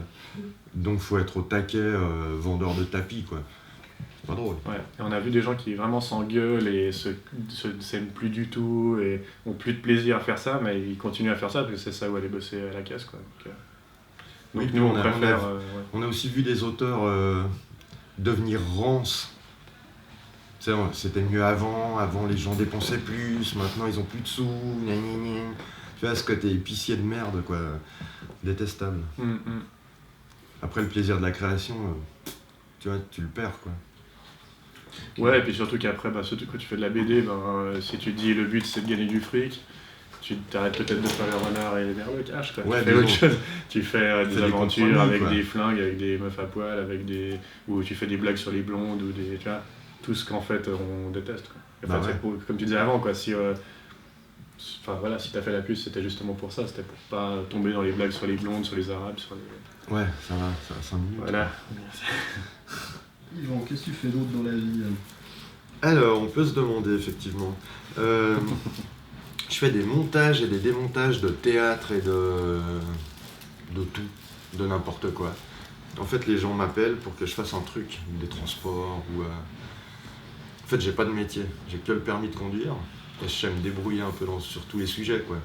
B: Donc faut être au taquet, vendeur de tapis, quoi. C'est pas drôle.
F: Ouais, et on a vu des gens qui vraiment s'engueulent et se s'aiment plus du tout et ont plus de plaisir à faire ça, mais ils continuent à faire ça parce que c'est ça où aller bosser à la caisse, quoi. Donc
B: oui,
F: nous on préfère...
B: on a aussi vu des auteurs... devenir rance. C'était mieux avant les gens dépensaient plus, maintenant ils ont plus de sous, gna gna gna. Tu vois, ce côté épicier de merde, quoi, détestable. Après le plaisir de la création, tu vois, tu le perds, quoi.
F: Ouais, et puis surtout qu'après, surtout quand tu fais de la BD, si tu te dis le but c'est de gagner du fric, tu t'arrêtes peut-être de faire les renards et les merdes de cash, quoi.
B: Ouais,
F: tu fais autre chose. Tu fais des
B: des
F: aventures avec
B: quoi.
F: des flingues, avec des meufs à poil, ou tu fais des blagues sur les blondes, ou des, tu vois, tout ce qu'en fait on déteste, quoi. En fait, comme tu disais avant, quoi, si t'as fait la puce, c'était justement pour ça, c'était pour pas tomber dans les blagues sur les blondes, sur les arabes, sur les...
B: Ouais, ça va 5 minutes.
F: Voilà.
O: Yvan, qu'est-ce que tu fais d'autre dans la vie?
B: Alors, on peut se demander, effectivement. Je fais des montages et des démontages de théâtre et de tout, de n'importe quoi. En fait, les gens m'appellent pour que je fasse un truc, des transports ou... En fait, j'ai pas de métier, j'ai que le permis de conduire et je sais me débrouiller un peu sur tous les sujets, quoi.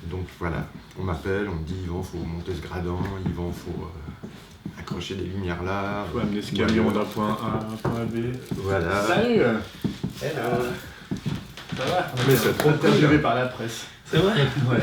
B: Donc voilà, on m'appelle, on me dit Yvan, faut monter ce gradin, Yvan, faut accrocher des lumières là.
F: Faut amener ce camion d'un point A à un point B.
B: Voilà.
F: Salut. Hello. Ça va?
B: Mais c'est trop
F: interviewé par la presse.
L: C'est vrai?
F: Ouais.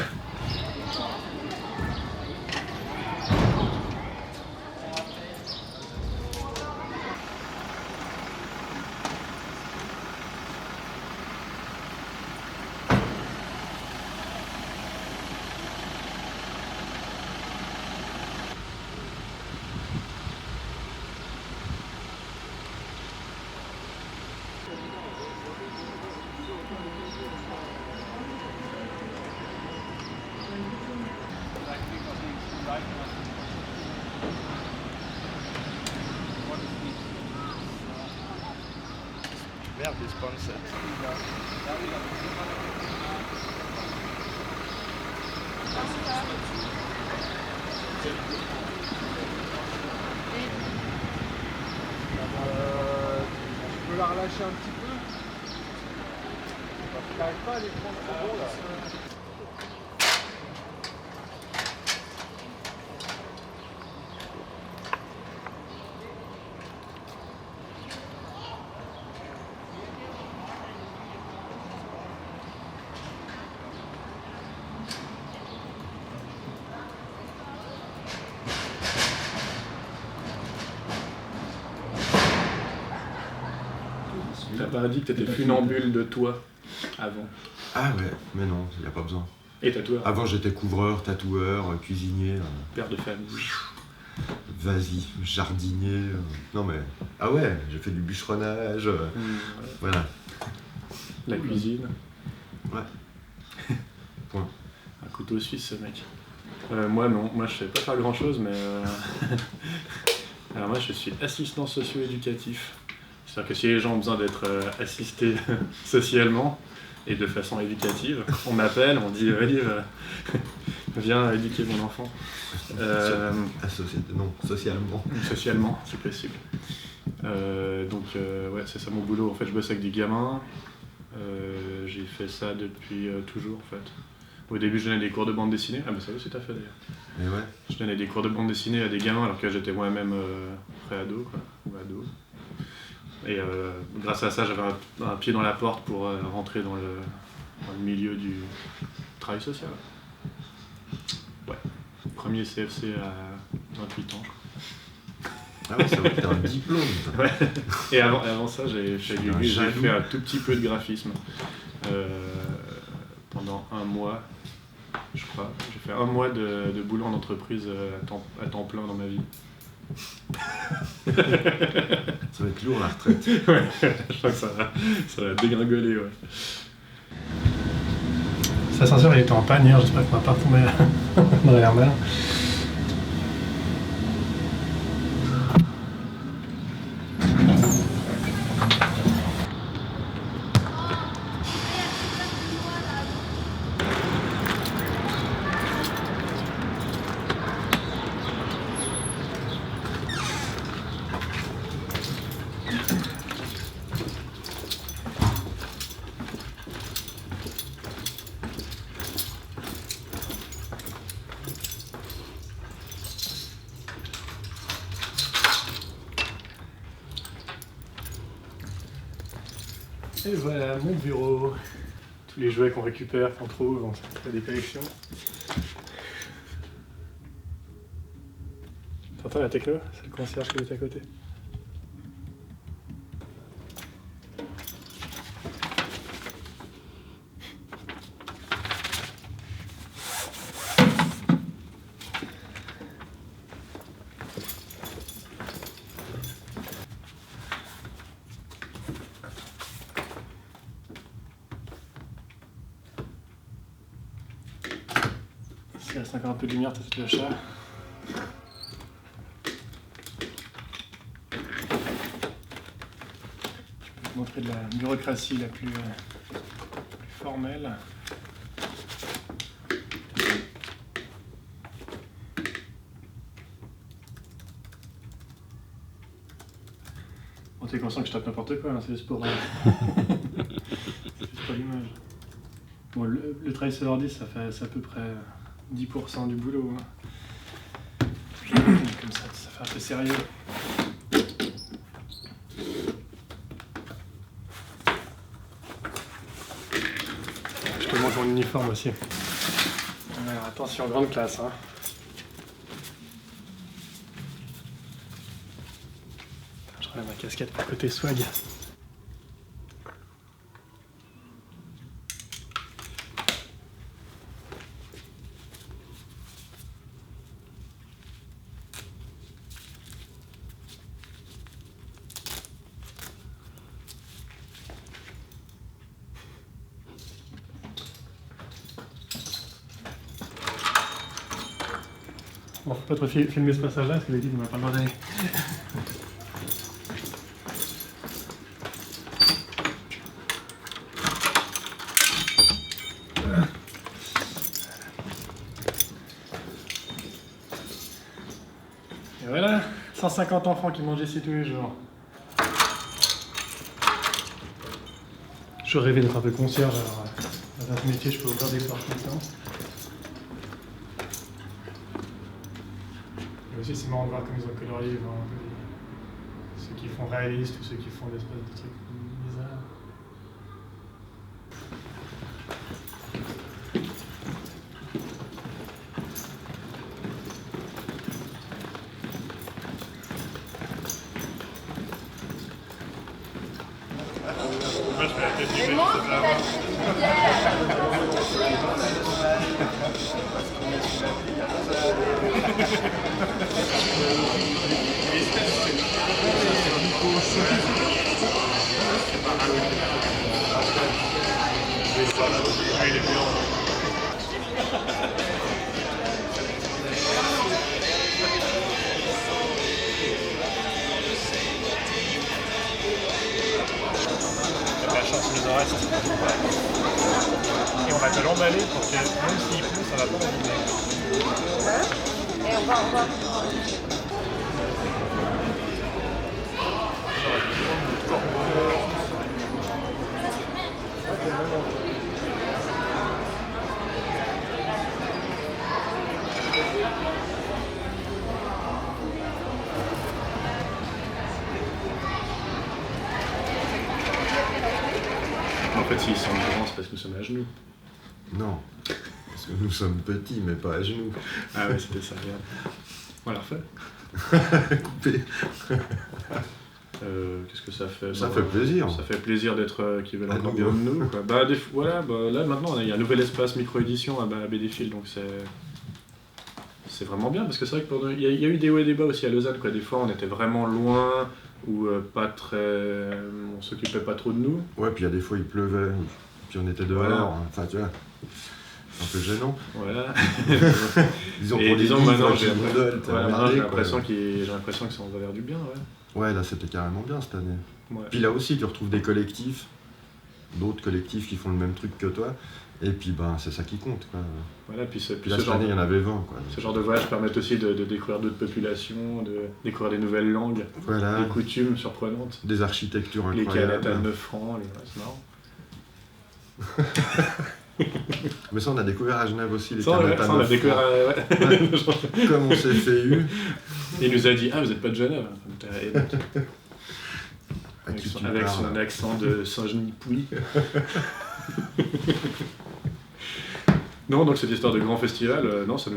C: Merde, les sponsors. Je peux la relâcher un petit peu? Tu n'arrives pas à les prendre trop gros là.
F: t'as dit que t'étais funambule de toi avant.
B: Ah ouais, mais non, il n'y a pas besoin.
F: Et tatoueur.
B: Avant j'étais couvreur, tatoueur, cuisinier.
F: Père de famille.
B: Vas-y, jardinier. Non mais. Ah ouais, j'ai fait du bûcheronnage. Voilà.
F: La cuisine.
B: Ouais. Point.
F: Un couteau suisse ce mec. Moi non, moi je sais pas faire grand chose mais alors moi je suis assistant socio-éducatif. C'est-à-dire que si les gens ont besoin d'être assistés socialement et de façon éducative, on m'appelle, on dit Olive, viens éduquer mon enfant.
B: Non, socialement.
F: Socialement, c'est possible. Donc ouais, c'est ça mon boulot. En fait, je bosse avec des gamins. J'ai fait ça depuis toujours en fait. Au début, je donnais des cours de bande dessinée. Ah bah ça aussi t'as fait d'ailleurs.
B: Et ouais.
F: Je donnais des cours de bande dessinée à des gamins alors que j'étais moi-même pré-ado quoi, ou ado. Et grâce à ça, j'avais un pied dans la porte pour rentrer dans le milieu du travail social. Ouais. Premier CFC à 28 ans, je crois.
B: Ah ouais, ça va être un diplôme.
F: Ouais. Et avant ça, j'ai fait un tout petit peu de graphisme. Pendant un mois, je crois. J'ai fait un mois de boulot en entreprise à temps plein dans ma vie.
B: Ça va être lourd la retraite.
F: Ouais, je crois que ça va dégringoler, ouais.
J: Cet ascenseur il était en panne hier, j'espère qu'on va pas retomber dans l'air mal. Et voilà mon bureau. Tous les jouets qu'on récupère, qu'on trouve, on fait des collections. T'entends la techno? C'est le concierge qui est à côté. Il reste encore un peu de lumière, t'as fait le chat. Je peux te montrer de la bureaucratie la plus formelle. Bon, t'es conscient que je tape n'importe quoi, hein, c'est juste pour l'image. Bon, le travail sur l'ordi, c'est à peu près 10% du boulot. Hein. Comme ça fait un peu sérieux. Je te montre mon uniforme aussi. Alors, attention, grande classe. Hein. Je relève ma casquette pour côté swag. Bon, faut pas trop filmer ce passage-là, parce que l'équipe ne m'a pas demandé. Et voilà, 150 enfants qui mangent ici tous les jours. Je rêvais d'être un peu concierge, alors dans un métier, je peux ouvrir des portes tout le temps. Et aussi, c'est marrant de voir comme ils ont colorié ceux qui font réaliste ou ceux qui font des espèces de trucs bizarres.
A: La chance nous en reste. Et on va te l'emballer pour que même s'il pleut, ça va pas l'abîmer.
D: Et on va.
F: En fait, s'ils sont grands, c'est parce que nous sommes à genoux.
B: Non, parce que nous sommes petits, mais pas à genoux.
F: Ah ouais, c'était ça. Bien. On l'a refait.
B: Coupé.
F: Qu'est-ce que ça fait?
B: Ça fait plaisir.
F: Ça fait plaisir d'être qui veulent entendre bien de nous. Quoi. Bah, voilà, là maintenant, il y a un nouvel espace micro-édition à BDFil, donc c'est vraiment bien, parce que c'est vrai que il y a eu des hauts et des bas aussi à Lausanne, quoi. Des fois, on était vraiment loin, ou pas très... on s'occupait pas trop de nous.
B: Ouais, puis il y a des fois, il pleuvait, puis on était dehors,
F: voilà.
B: Enfin, tu vois, c'est un peu gênant.
F: Voilà.
B: Disons
F: et
B: pour
F: disons
B: les
F: maintenant,
B: j'ai
F: l'impression que ça va vers du bien, ouais.
B: Ouais, là c'était carrément bien cette année.
F: Ouais.
B: Puis là aussi, tu retrouves des collectifs, d'autres collectifs qui font le même truc que toi, et puis ben c'est ça qui compte, quoi.
F: Voilà, puis
B: là, cette année, il y en avait 20, quoi.
F: Ce genre de voyages permettent aussi de découvrir d'autres populations, de découvrir des nouvelles langues,
B: voilà.
F: Des coutumes surprenantes.
B: Des architectures incroyables.
F: Les canettes à 9 francs, c'est marrant.
B: Mais ça, on a découvert à Genève aussi les
F: ça,
B: canettes à 9 francs.
F: Ouais.
B: Comme on s'est fait eu.
F: Il nous a dit, ah, vous n'êtes pas de Genève. Avec son accent de Saint-Genis-Pouilly. Non, donc cette histoire de grand festival, non, c'est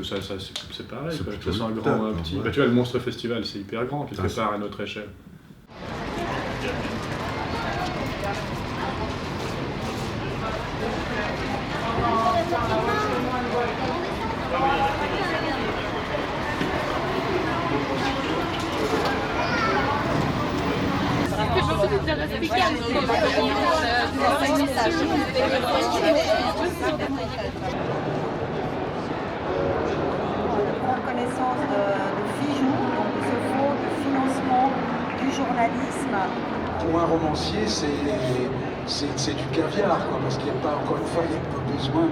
F: pareil, quoi, que ce soit un grand ou un petit. Ouais. Bah, tu vois, le Monstre Festival, c'est hyper grand, quelque part, à notre échelle.
P: Prendre connaissance de FIJOU, donc de ce fonds de financement du journalisme.
Q: Pour un romancier, c'est du caviar, quoi, parce qu'il n'y a pas, encore une fois, il n'y a pas besoin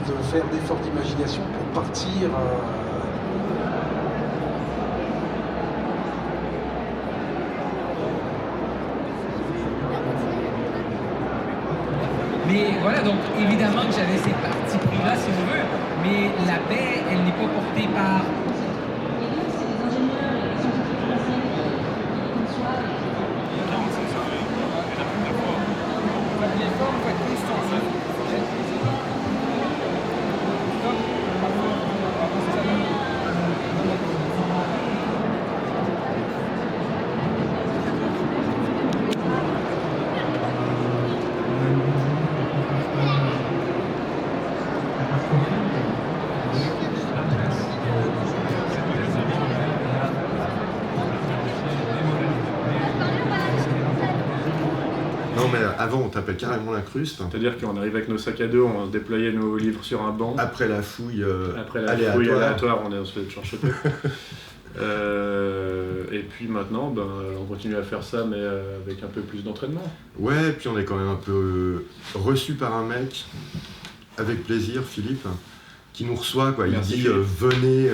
Q: de faire d'efforts d'imagination pour partir.
H: Mais voilà, donc évidemment que j'avais ces partis pris-là, si on veut, mais la baie, elle n'est pas portée par...
B: Avant, on tapait carrément l'incruste.
F: C'est-à-dire qu'on arrivait avec nos sacs à dos, on se déployait nos livres sur un banc.
B: Après la fouille
F: aléatoire, on se fait toujours choper. Et puis maintenant, on continue à faire ça, mais avec un peu plus d'entraînement.
B: Ouais, puis on est quand même un peu reçu par un mec, avec plaisir, Philippe, qui nous reçoit, quoi. Il dit venez.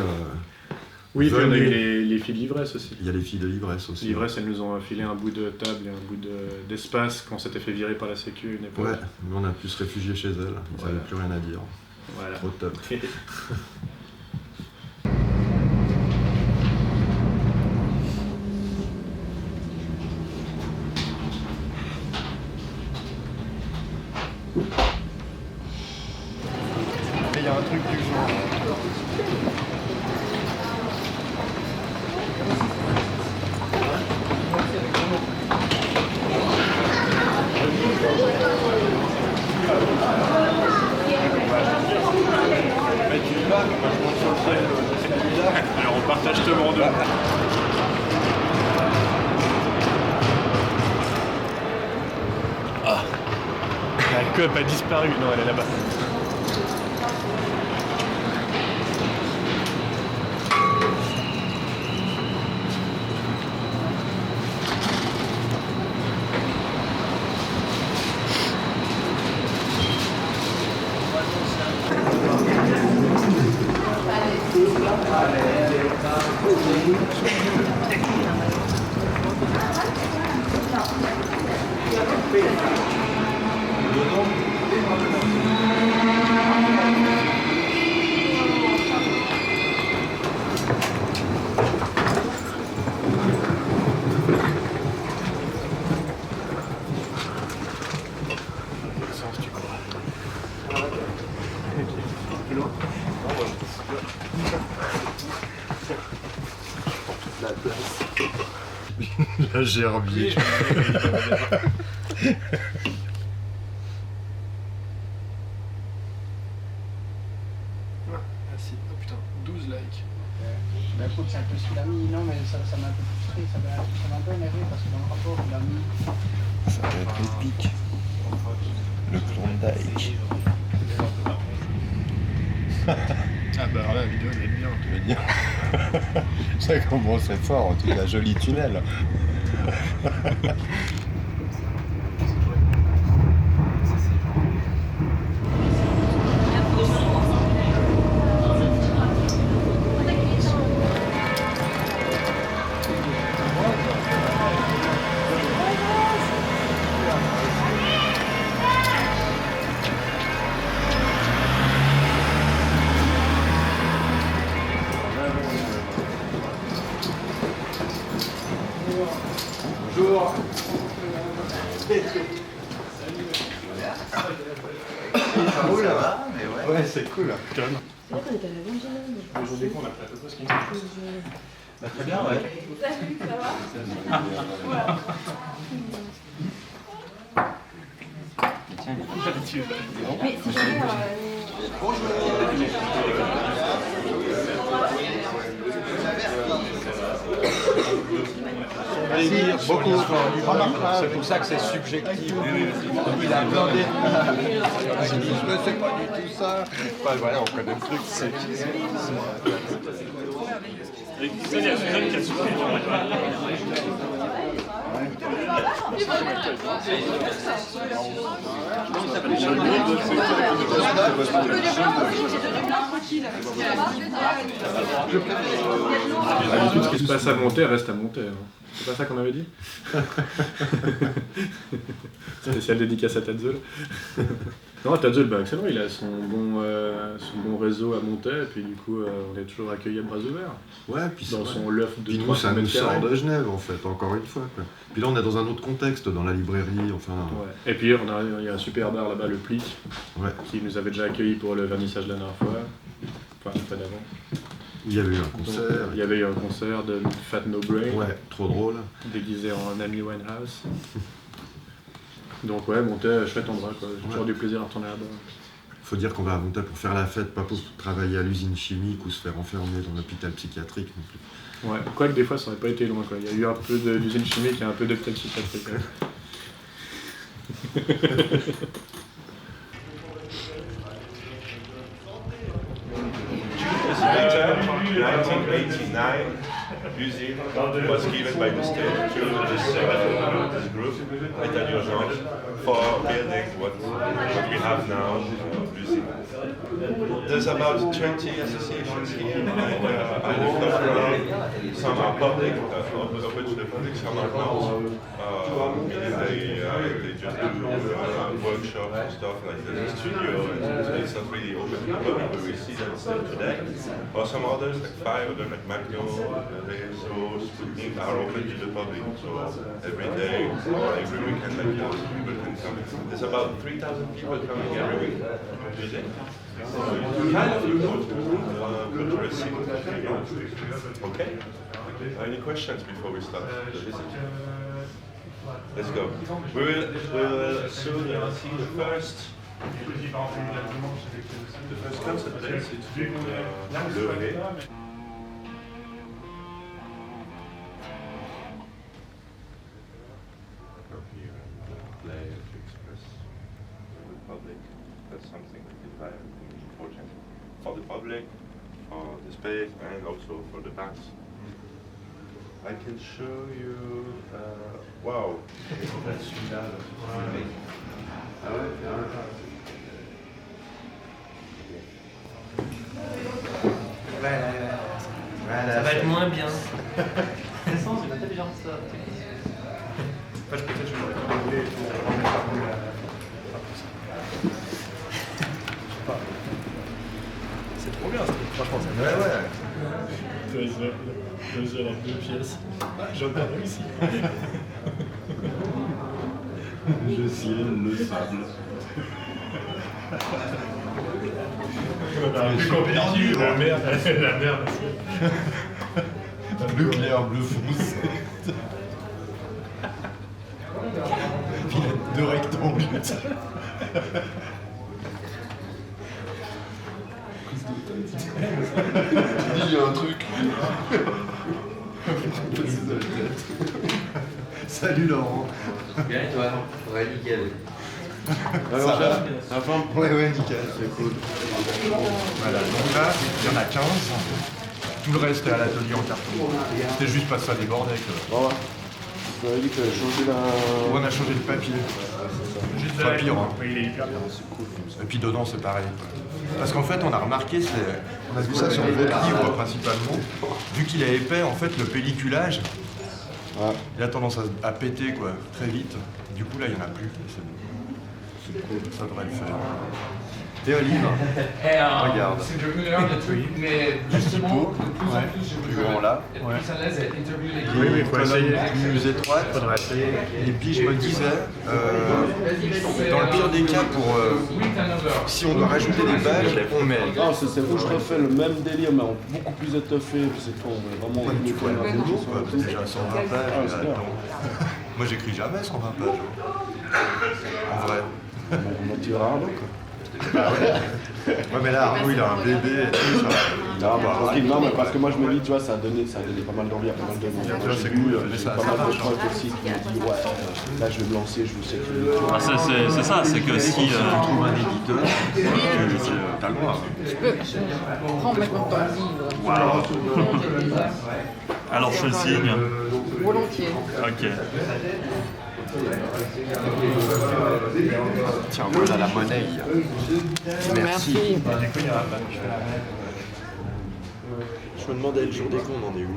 F: Oui, puis on a eu les filles d'ivresse aussi.
B: Il y a les filles de l'ivresse aussi.
F: L'ivresse, elles nous ont filé un bout de table et un bout d'espace quand on s'était fait virer par la Sécu une époque.
B: Ouais, mais on a pu se réfugier chez elles. Ils n'avaient plus rien à dire.
F: Voilà.
B: Trop top.
A: Il y a un truc du genre. Alors on partage tout le monde. Ah. La cup a disparu. Non, elle est là-bas.
B: La gerbier.
F: Merci. Oh putain, 12 likes.
R: Bah écoute, c'est un peu ce qu'il a mis, non mais ça m'a un peu frustré, ça m'a un peu énervé parce que dans le rapport il a mis...
B: Ça va être épique. Le Klondike.
A: Ah bah alors là, la vidéo elle va être bien.
B: Tu veux dire ça commence fort, en tout cas, joli tunnel.
A: Bonjour.
B: Ça roule là-bas, mais ouais. Ouais, c'est cool.
D: C'est vrai qu'on était à la bonne semaine.
A: Aujourd'hui, on a fait à peu près ce qu'on a.
B: Bah, très bien, ouais.
D: Salut, ça va? Voilà. Mais si jamais...
I: Beaucoup. C'est pour ça que c'est subjectif. Il a blindé. Je ne sais pas du tout ça. Enfin, voilà, on connaît le truc.
A: Il y a Suzanne qui a souffert.
F: D'habitude, ce qui se passe à Monter reste à Monter. C'est pas ça qu'on avait dit? Spécial dédicace à Tadzeul. Non, Tadzeul, bah, excellent, il a son bon réseau à Monter, et puis du coup, on est toujours accueilli à bras ouverts.
B: Ouais, puis
F: dans son loft de 300
B: nous, ça nous
F: mètres carrés.
B: sort de Genève, en fait, encore une fois. Quoi. Puis là, on est dans un autre contexte, dans la librairie, enfin...
F: Ouais. Et puis, il y a un super bar là-bas, le Plic, qui nous avait déjà accueillis pour le vernissage la dernière fois, enfin, la fois d'avant.
B: Il y avait eu un concert.
F: Donc, il y avait eu un concert de Fat No Brain.
B: Ouais, trop drôle.
F: Déguisé en Amy Winehouse. Donc ouais, Monter, chouette endroit, quoi. J'ai toujours du plaisir à retourner là-bas.
B: Faut dire qu'on va à Monter pour faire la fête, pas pour travailler à l'usine chimique ou se faire enfermer dans l'hôpital psychiatrique non plus.
F: Ouais, quoique des fois ça aurait pas été loin, quoi. Il y a eu un peu d'usine chimique et un peu d'hôpital psychiatrique.
S: This picture, 1989, museum was given by the state to this group, Italian George, for building what we have now, museum. There's about 20 associations here, and I looked around. Some are public, of which the public, some are not. Meaning they just do workshops and stuff like the studio, and it's not really open to the public, but we see them still today. Or some others, like 5 of them, like Magno, Sputnik, are open to the public. So every day or every weekend, like people can come. There's about 3,000 people coming every week to visit. Kind of cultural scene. Okay. Any questions before we start the visit? Let's go. We'll soon see the first The first concert place is Le Ré. Play to express the public. That's something that is very important for the public, for the space, and also for the bands. I can show you. Wow, that's celui-là. Ah ouais,
J: ça va être moins bien.
K: C'est ça, c'est peut-être bien ça.
A: Peut-être je vais regarder pour remettre un peu la... C'est trop bien, franchement, ça.
F: Ouais. Deux jeux avec 2 pièces. J'en ai réussi.
B: Je ciel le sable.
A: Plus compliqué, la merde.
B: Bleu clair, bleu foncé. Puis il y a 2 rectangles. Il y a un truc. Salut Laurent.
I: Bien et toi? Ouais, nickel.
B: Alors, ça va? Ouais, nickel, c'est cool. Voilà, donc là, il y en a 15. Tout le reste est à l'atelier en carton. C'était juste pas ça débordait.
I: Oh, tu m'avais dit que tu avais changé la...
B: On a changé de papier.
A: Juste
B: Pas pire, hein.
A: Il est hyper bien.
B: C'est cool. Et puis dedans, c'est pareil. Parce qu'en fait, on a remarqué, on a vu ça sur votre livre principalement, vu qu'il est épais, en fait, le pelliculage, il a tendance à péter quoi, très vite. Du coup, là, il n'y en a plus. C'est bon. C'est cool, ça devrait le faire. Et Olive, regarde.
H: C'est devenu l'heure de truc, mais justement, de plus en plus, je
B: plus grand là.
H: être plus à l'aise à interviewer les
B: Oui, il faut essayer. Plus étroite. Et puis je me disais, dans le pire des cas, si on doit rajouter des pages, on met.
I: Non, c'est où je refais le même délire, mais en beaucoup plus étoffé. C'est con, vraiment.
B: Tu vois, déjà 120 pages. Moi, j'écris jamais 120 pages. En vrai.
I: On va tirer à Arnaud, quoi.
B: Ouais, mais là, Arnaud, il a un bébé et tout ça.
I: Non, mais parce que moi, je me dis, tu vois, ça a donné pas mal d'envie à pas mal de monde.
B: Tu vois, c'est cool, mais ça
I: pas mal de
B: marche.
I: trucs aussi qui me disent, ouais, là, je vais me lancer, je vous sais que...
T: Ah, c'est ça, c'est que si
B: tu trouves un éditeur, t'as le droit.
D: Tu peux prendre maintenant ton livre.
T: Wow. Alors je le signe.
D: Volontiers.
T: Ok.
B: Tiens, voilà la monnaie. Merci. Je me demandais le jour des cons, on en est où?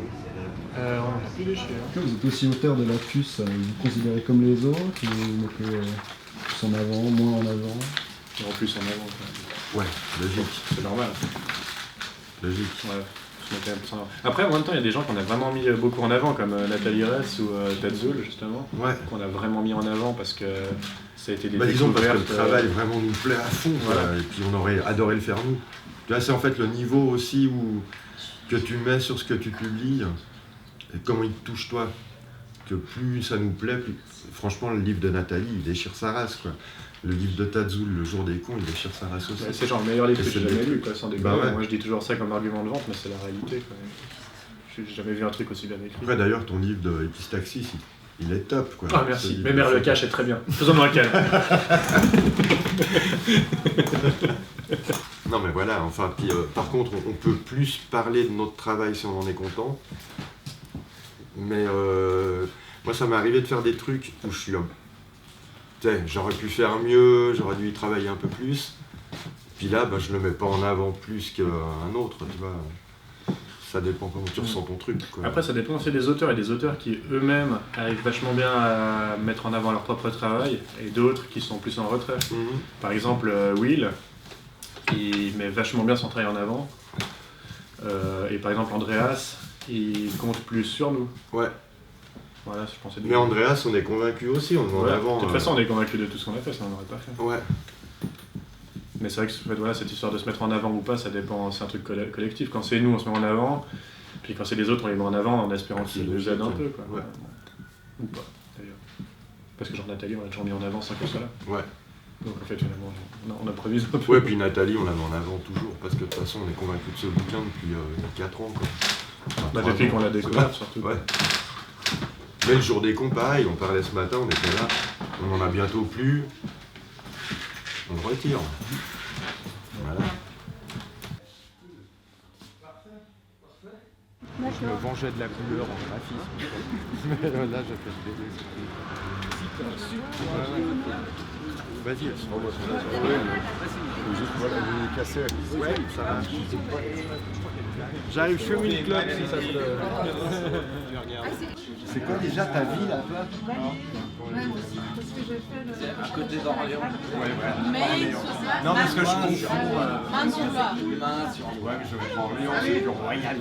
F: On n'a plus les chiens.
O: Vous êtes aussi auteur de la puce, vous vous considérez comme les autres, vous mettez plus en avant, moins en avant?
F: En plus en avant. Quoi.
B: Ouais, logique.
F: C'est normal.
B: Logique.
F: Ouais. Après, en même temps, il y a des gens qu'on a vraiment mis beaucoup en avant, comme Nathalie Ress ou Tadzoul, justement.
B: Ouais.
F: Qu'on a vraiment mis en avant parce que ça a été des
B: disons parce que le
F: découvertes,
B: travail vraiment nous plaît à fond,
F: voilà.
B: Et puis on aurait adoré le faire nous. Tu vois, c'est en fait le niveau aussi que tu mets sur ce que tu publies, et comment il te touche toi. Que plus ça nous plaît, plus... Franchement, le livre de Nathalie, il déchire sa race, quoi. Le livre de Tadzoul, Le jour des cons, il déchire sa race aussi.
F: Ouais, c'est genre le meilleur livre que j'ai jamais lu, quoi, sans déconner.
B: Bah ouais.
F: Moi, je dis toujours ça comme argument de vente, mais c'est la réalité, quoi. J'ai jamais vu un truc aussi bien écrit.
B: Après, d'ailleurs, ton livre de Epistaxis, il est top, quoi.
F: Ah, merci. Mais Mère le cache est très bien. Faisons un calme.
B: Non, mais voilà, enfin, puis par contre, on peut plus parler de notre travail si on en est content. Mais moi, ça m'est arrivé de faire des trucs où je suis là. J'aurais pu faire mieux, j'aurais dû y travailler un peu plus. Puis là, je le mets pas en avant plus qu'un autre, tu vois. Ça dépend comment tu ressens ton truc, quoi.
F: Après, ça dépend aussi des auteurs. Il y a des auteurs qui eux-mêmes arrivent vachement bien à mettre en avant leur propre travail, et d'autres qui sont plus en retrait. Par exemple, Will, qui met vachement bien son travail en avant. Et par exemple, Andreas, il compte plus sur nous.
B: Ouais.
F: Voilà, je pensais.
B: Mais Andreas, on est convaincu aussi, on met en avant.
F: De toute façon, on est convaincu de tout ce qu'on a fait, ça on n'aurait pas fait.
B: Ouais.
F: Mais c'est vrai que voilà, cette histoire de se mettre en avant ou pas, ça dépend, c'est un truc collectif. Quand c'est nous, on se met en avant, puis quand c'est les autres, on les met en avant en espérant qu'ils nous aident un peu, quoi.
B: Ouais.
F: Ou pas, d'ailleurs. Parce que genre Nathalie, on l'a toujours mis en avant sans qu'elle soit là.
B: Ouais.
F: Donc en fait, finalement, on improvise un peu.
B: Ouais, puis Nathalie, on la met en avant toujours, parce que de toute façon, on est convaincus de ce bouquin depuis 4 ans. Quoi. Enfin,
F: depuis qu'on l'a découvert, surtout.
B: Ouais. Mais le jour des cons, pareil, on parlait ce matin, on était là, on en a bientôt plus, on le retire. Voilà. Je me vengeais de la couleur en graphisme. Mais là, j'ai fait le BD. Vas-y, elles sont en mode. Juste voilà, vous casser. Ouais, ça va. J'arrive chez Will Club si ça te. C'est quoi déjà ta vie là-bas?
C: C'est à côté d'Orléans.
D: Mais
B: non, parce que je confonds.
D: Mansoula.
B: Ouais, mais je vais prendre Orléans, c'est le Royal.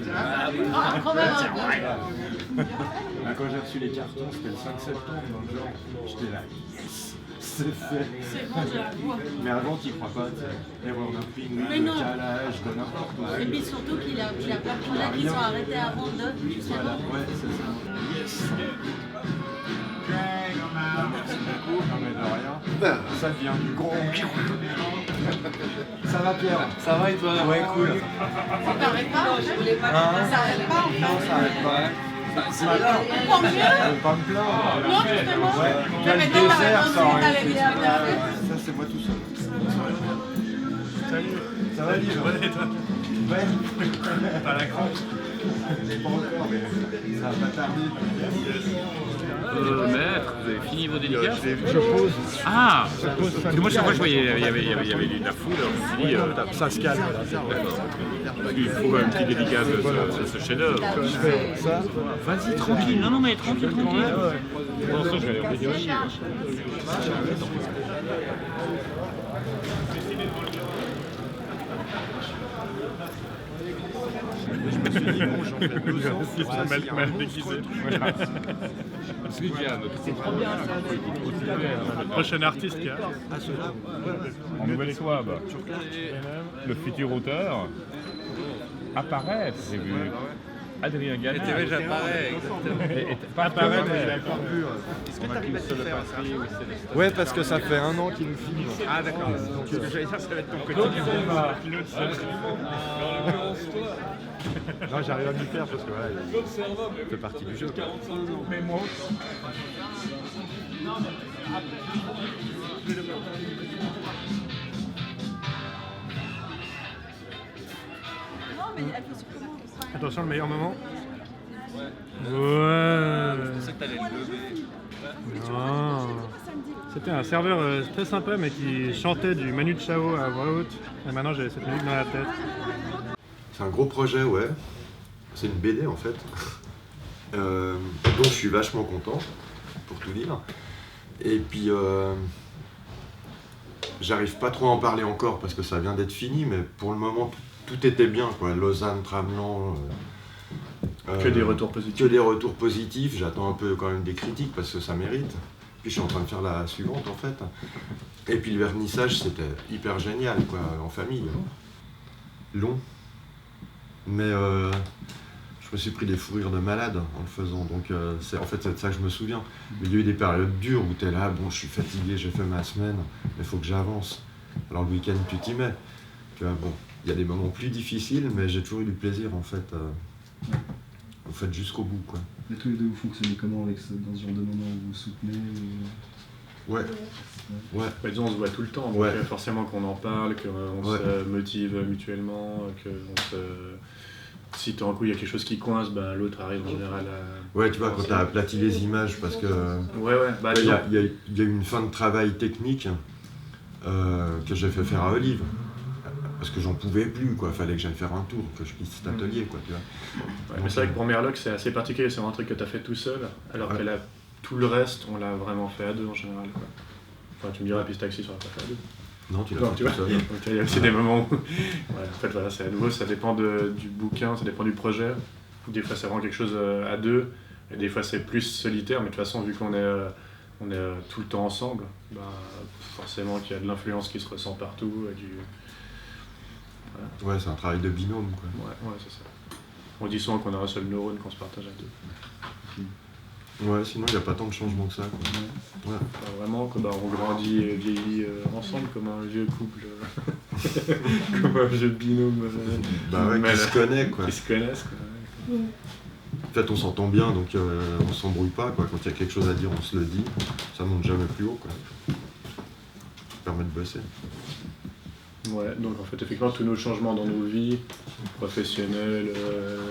B: Quand j'ai reçu les cartons, c'était le 5 septembre, dans le genre, j'étais là, yes, c'est fait.
D: C'est bon, je la vois.
B: Mais avant, tu crois pas, tu sais, erreur d'imprimerie,
D: Mais non.
B: décalage, de n'importe quoi.
D: Et puis surtout qu'il a plein de gens qui sont arrêtés avant de.
B: Voilà, ouais, c'est ça. Yes. Merci beaucoup, non mais de rien. Ça devient du gros. Ça va Pierre?
C: Ça va et toi?
B: Ouais, cool.
D: Ça t'arrête pas? Je voulais pas. Ça arrête pas en fait.
B: Non, ça arrête pas.
D: C'est pas mieux?
B: Pas me plaindre.
D: Non, justement.
B: Ouais.
D: Quel
B: désert, ça aurait été.
D: bien.
B: Ça, c'est moi tout seul. Salut. Ça va, Lise? Ouais, et toi? Ouais. T'as la crampe? Pas encore, mais ça va pas tarder.
U: Maître, vous avez fini vos dédicaces?
B: Je pose.
U: Ah! Parce que moi, chaque fois, je voyais, il y avait de la foule, alors je me suis dit,
B: ça se calme.
U: Il faut quand même une petite dédicace de ce chef-d'œuvre.
B: Je fais ça.
U: Vas-y, tranquille, non, mais tranquille. Pour l'instant, je vais aller en vidéo.
B: Je me suis dit, bon, j'en fais 2 ans.
A: Mal déguisé. Voilà.
U: C'est trop bien ça.
A: Le prochain artiste qui a. En Nouvelle-Équoise, le futur auteur apparaît, j'ai vu. Adrien Gallard.
C: Et TV, j'apparais, exactement.
A: Pas apparaît, mais il a
B: encore vu.
U: Est-ce que tu arrives à te faire ça?
B: Ouais, parce que ça fait 1 an qu'il nous filme.
U: Ah d'accord. Donc ce que j'allais dire, ça va être ton quotidien.
B: Non, j'arrive à m'y faire parce que voilà, il fait partie du jeu.
A: Mais moi attention, le meilleur moment. Ouais.
C: C'est ça que t'allais le lever.
A: Non. C'était un serveur très sympa mais qui chantait du Manu Chao à voix haute. Et maintenant j'ai cette musique dans la tête.
B: C'est un gros projet, ouais. C'est une BD en fait. Donc je suis vachement content, pour tout dire. Et puis j'arrive pas trop à en parler encore parce que ça vient d'être fini, mais pour le moment tout était bien, quoi. Lausanne, Tramelan.
F: Que des retours positifs.
B: Que des retours positifs. J'attends un peu quand même des critiques parce que ça mérite. Puis je suis en train de faire la suivante en fait. Et puis le vernissage c'était hyper génial, quoi, en famille. Long. Mais je me suis pris des fous rires de malade en le faisant. Donc c'est en fait c'est de ça que je me souviens. Mais il y a eu des périodes dures où t'es là, bon je suis fatigué, j'ai fait ma semaine, mais il faut que j'avance. Alors le week-end tu t'y mets. Tu vois, bon, il y a des moments plus difficiles, mais j'ai toujours eu du plaisir en fait. Vous faites jusqu'au bout, quoi.
O: Et tous les deux, vous fonctionnez comment avec dans ce genre de moment où vous soutenez
B: Ouais.
F: Bah, disons, on se voit tout le temps, donc forcément qu'on en parle, qu'on se motive mutuellement, qu'on se... Si tout d'un coup il y a quelque chose qui coince, bah, l'autre arrive en général à...
B: Ouais, tu vois, quand t'as aplati les images, parce que...
F: Bah,
B: il y a eu une fin de travail technique que j'ai fait faire à Olive. Parce que j'en pouvais plus, quoi. Fallait que j'aille faire un tour, que je quitte cet atelier, quoi, tu vois.
F: Ouais, mais c'est vrai que pour Merloc, c'est assez particulier, c'est un truc que tu as fait tout seul, alors que là, tout le reste, on l'a vraiment fait à deux en général, quoi. Enfin, tu me diras, Pistaxi, ça va pas fait à deux.
B: Non, tu l'as fait tout seul.
F: Donc il y a aussi des moments où... Ouais, en fait, voilà, c'est à nouveau, ça dépend du bouquin, ça dépend du projet. Des fois, c'est vraiment quelque chose à deux, et des fois, c'est plus solitaire, mais de toute façon, vu qu'on est tout le temps ensemble, bah, forcément qu'il y a de l'influence qui se ressent partout, et du...
B: Ouais, c'est un travail de binôme, quoi.
F: Ouais, c'est ça. On dit souvent qu'on a un seul neurone qu'on se partage à deux.
B: Ouais, sinon il n'y a pas tant de changements que ça. Quoi. Ouais.
F: Enfin, vraiment, on grandit et vieillit ensemble comme un vieux couple, comme un vieux binôme.
B: Qui se connaît quoi.
F: Qui se connaissent quoi.
B: En fait, on s'entend bien, donc on s'embrouille pas quoi. Quand il y a quelque chose à dire, on se le dit. Ça monte jamais plus haut quoi. Ça permet de bosser.
F: Ouais, donc en fait, effectivement, tous nos changements dans nos vies, professionnels,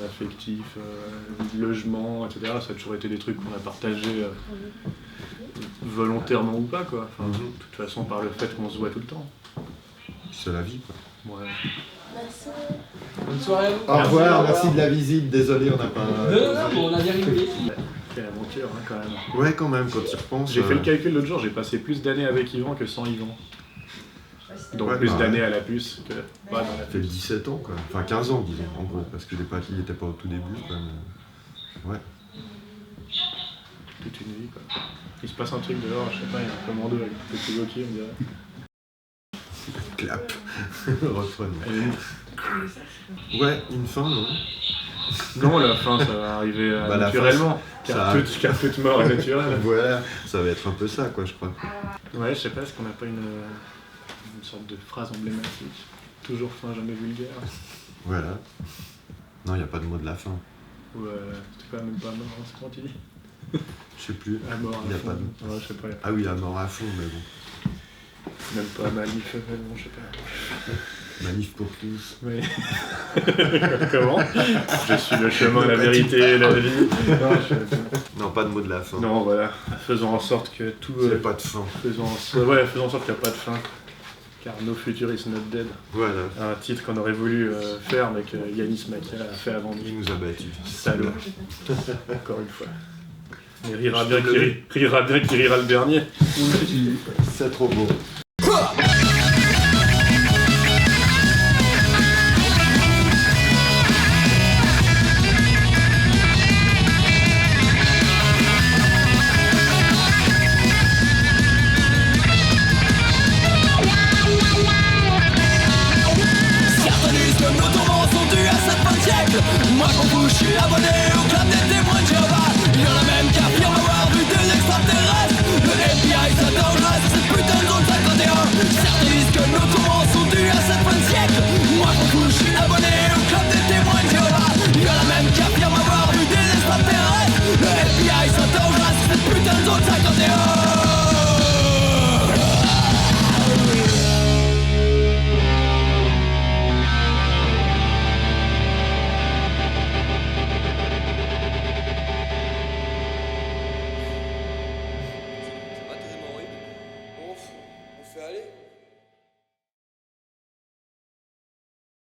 F: affectifs, logement, etc., ça a toujours été des trucs qu'on a partagés volontairement ou pas, quoi. Enfin, de toute façon, par le fait qu'on se voit tout le temps.
B: C'est la vie, quoi.
F: Ouais.
D: Merci.
H: Bonne soirée à vous.
B: Au revoir, merci de la visite. Désolé, on n'a pas...
H: Non, on a bien rigolé.
F: Quelle aventure, hein, quand même.
B: Ouais, quand même, quand tu repenses...
F: J'ai fait le calcul l'autre jour, j'ai passé plus d'années avec Yvan que sans Yvan. Donc plus d'années à la puce que pas dans la
B: puce. Fait 17 ans quoi, enfin 15 ans disons en gros, parce que il était pas au tout début quoi. Ouais.
F: Toute une vie quoi. Il se passe un truc dehors, je sais pas, il y a un commando avec des petits bloqués, on dirait.
B: Clap. Refrain. Ouais, une fin non.
F: Non, la fin ça va arriver naturellement. Car toute mort est naturelle.
B: Voilà, ça va être un peu ça quoi je crois.
F: Ouais, je sais pas, est-ce qu'on n'a pas une sorte de phrase emblématique. Toujours fin, jamais vulgaire.
B: Voilà. Non, il n'y a pas de mot de la fin.
F: Ouais, c'est quand même pas mort, c'est comment tu dis?
B: Je sais plus.
F: À mort à
B: y a
F: fond.
B: Pas de...
F: Ouais, je sais pas.
B: Ah oui, à mort à fond, mais bon.
F: Même pas manif, bon, je sais pas.
B: Manif pour tous.
F: Oui. Comment? Je suis le chemin, la vérité, la vie.
B: Non, pas de mot de la fin.
F: Non, voilà. Faisons en sorte que tout...
B: Il n'y a pas de fin.
F: Faisons en sorte qu'il n'y a pas de fin. Car no future is not dead.
B: Voilà.
F: Un titre qu'on aurait voulu faire, mais que Yanis Makia a fait avant nous.
B: Il nous a battus.
F: Salaud. Encore une fois. Il rira bien qui rira le dernier.
B: C'est trop beau.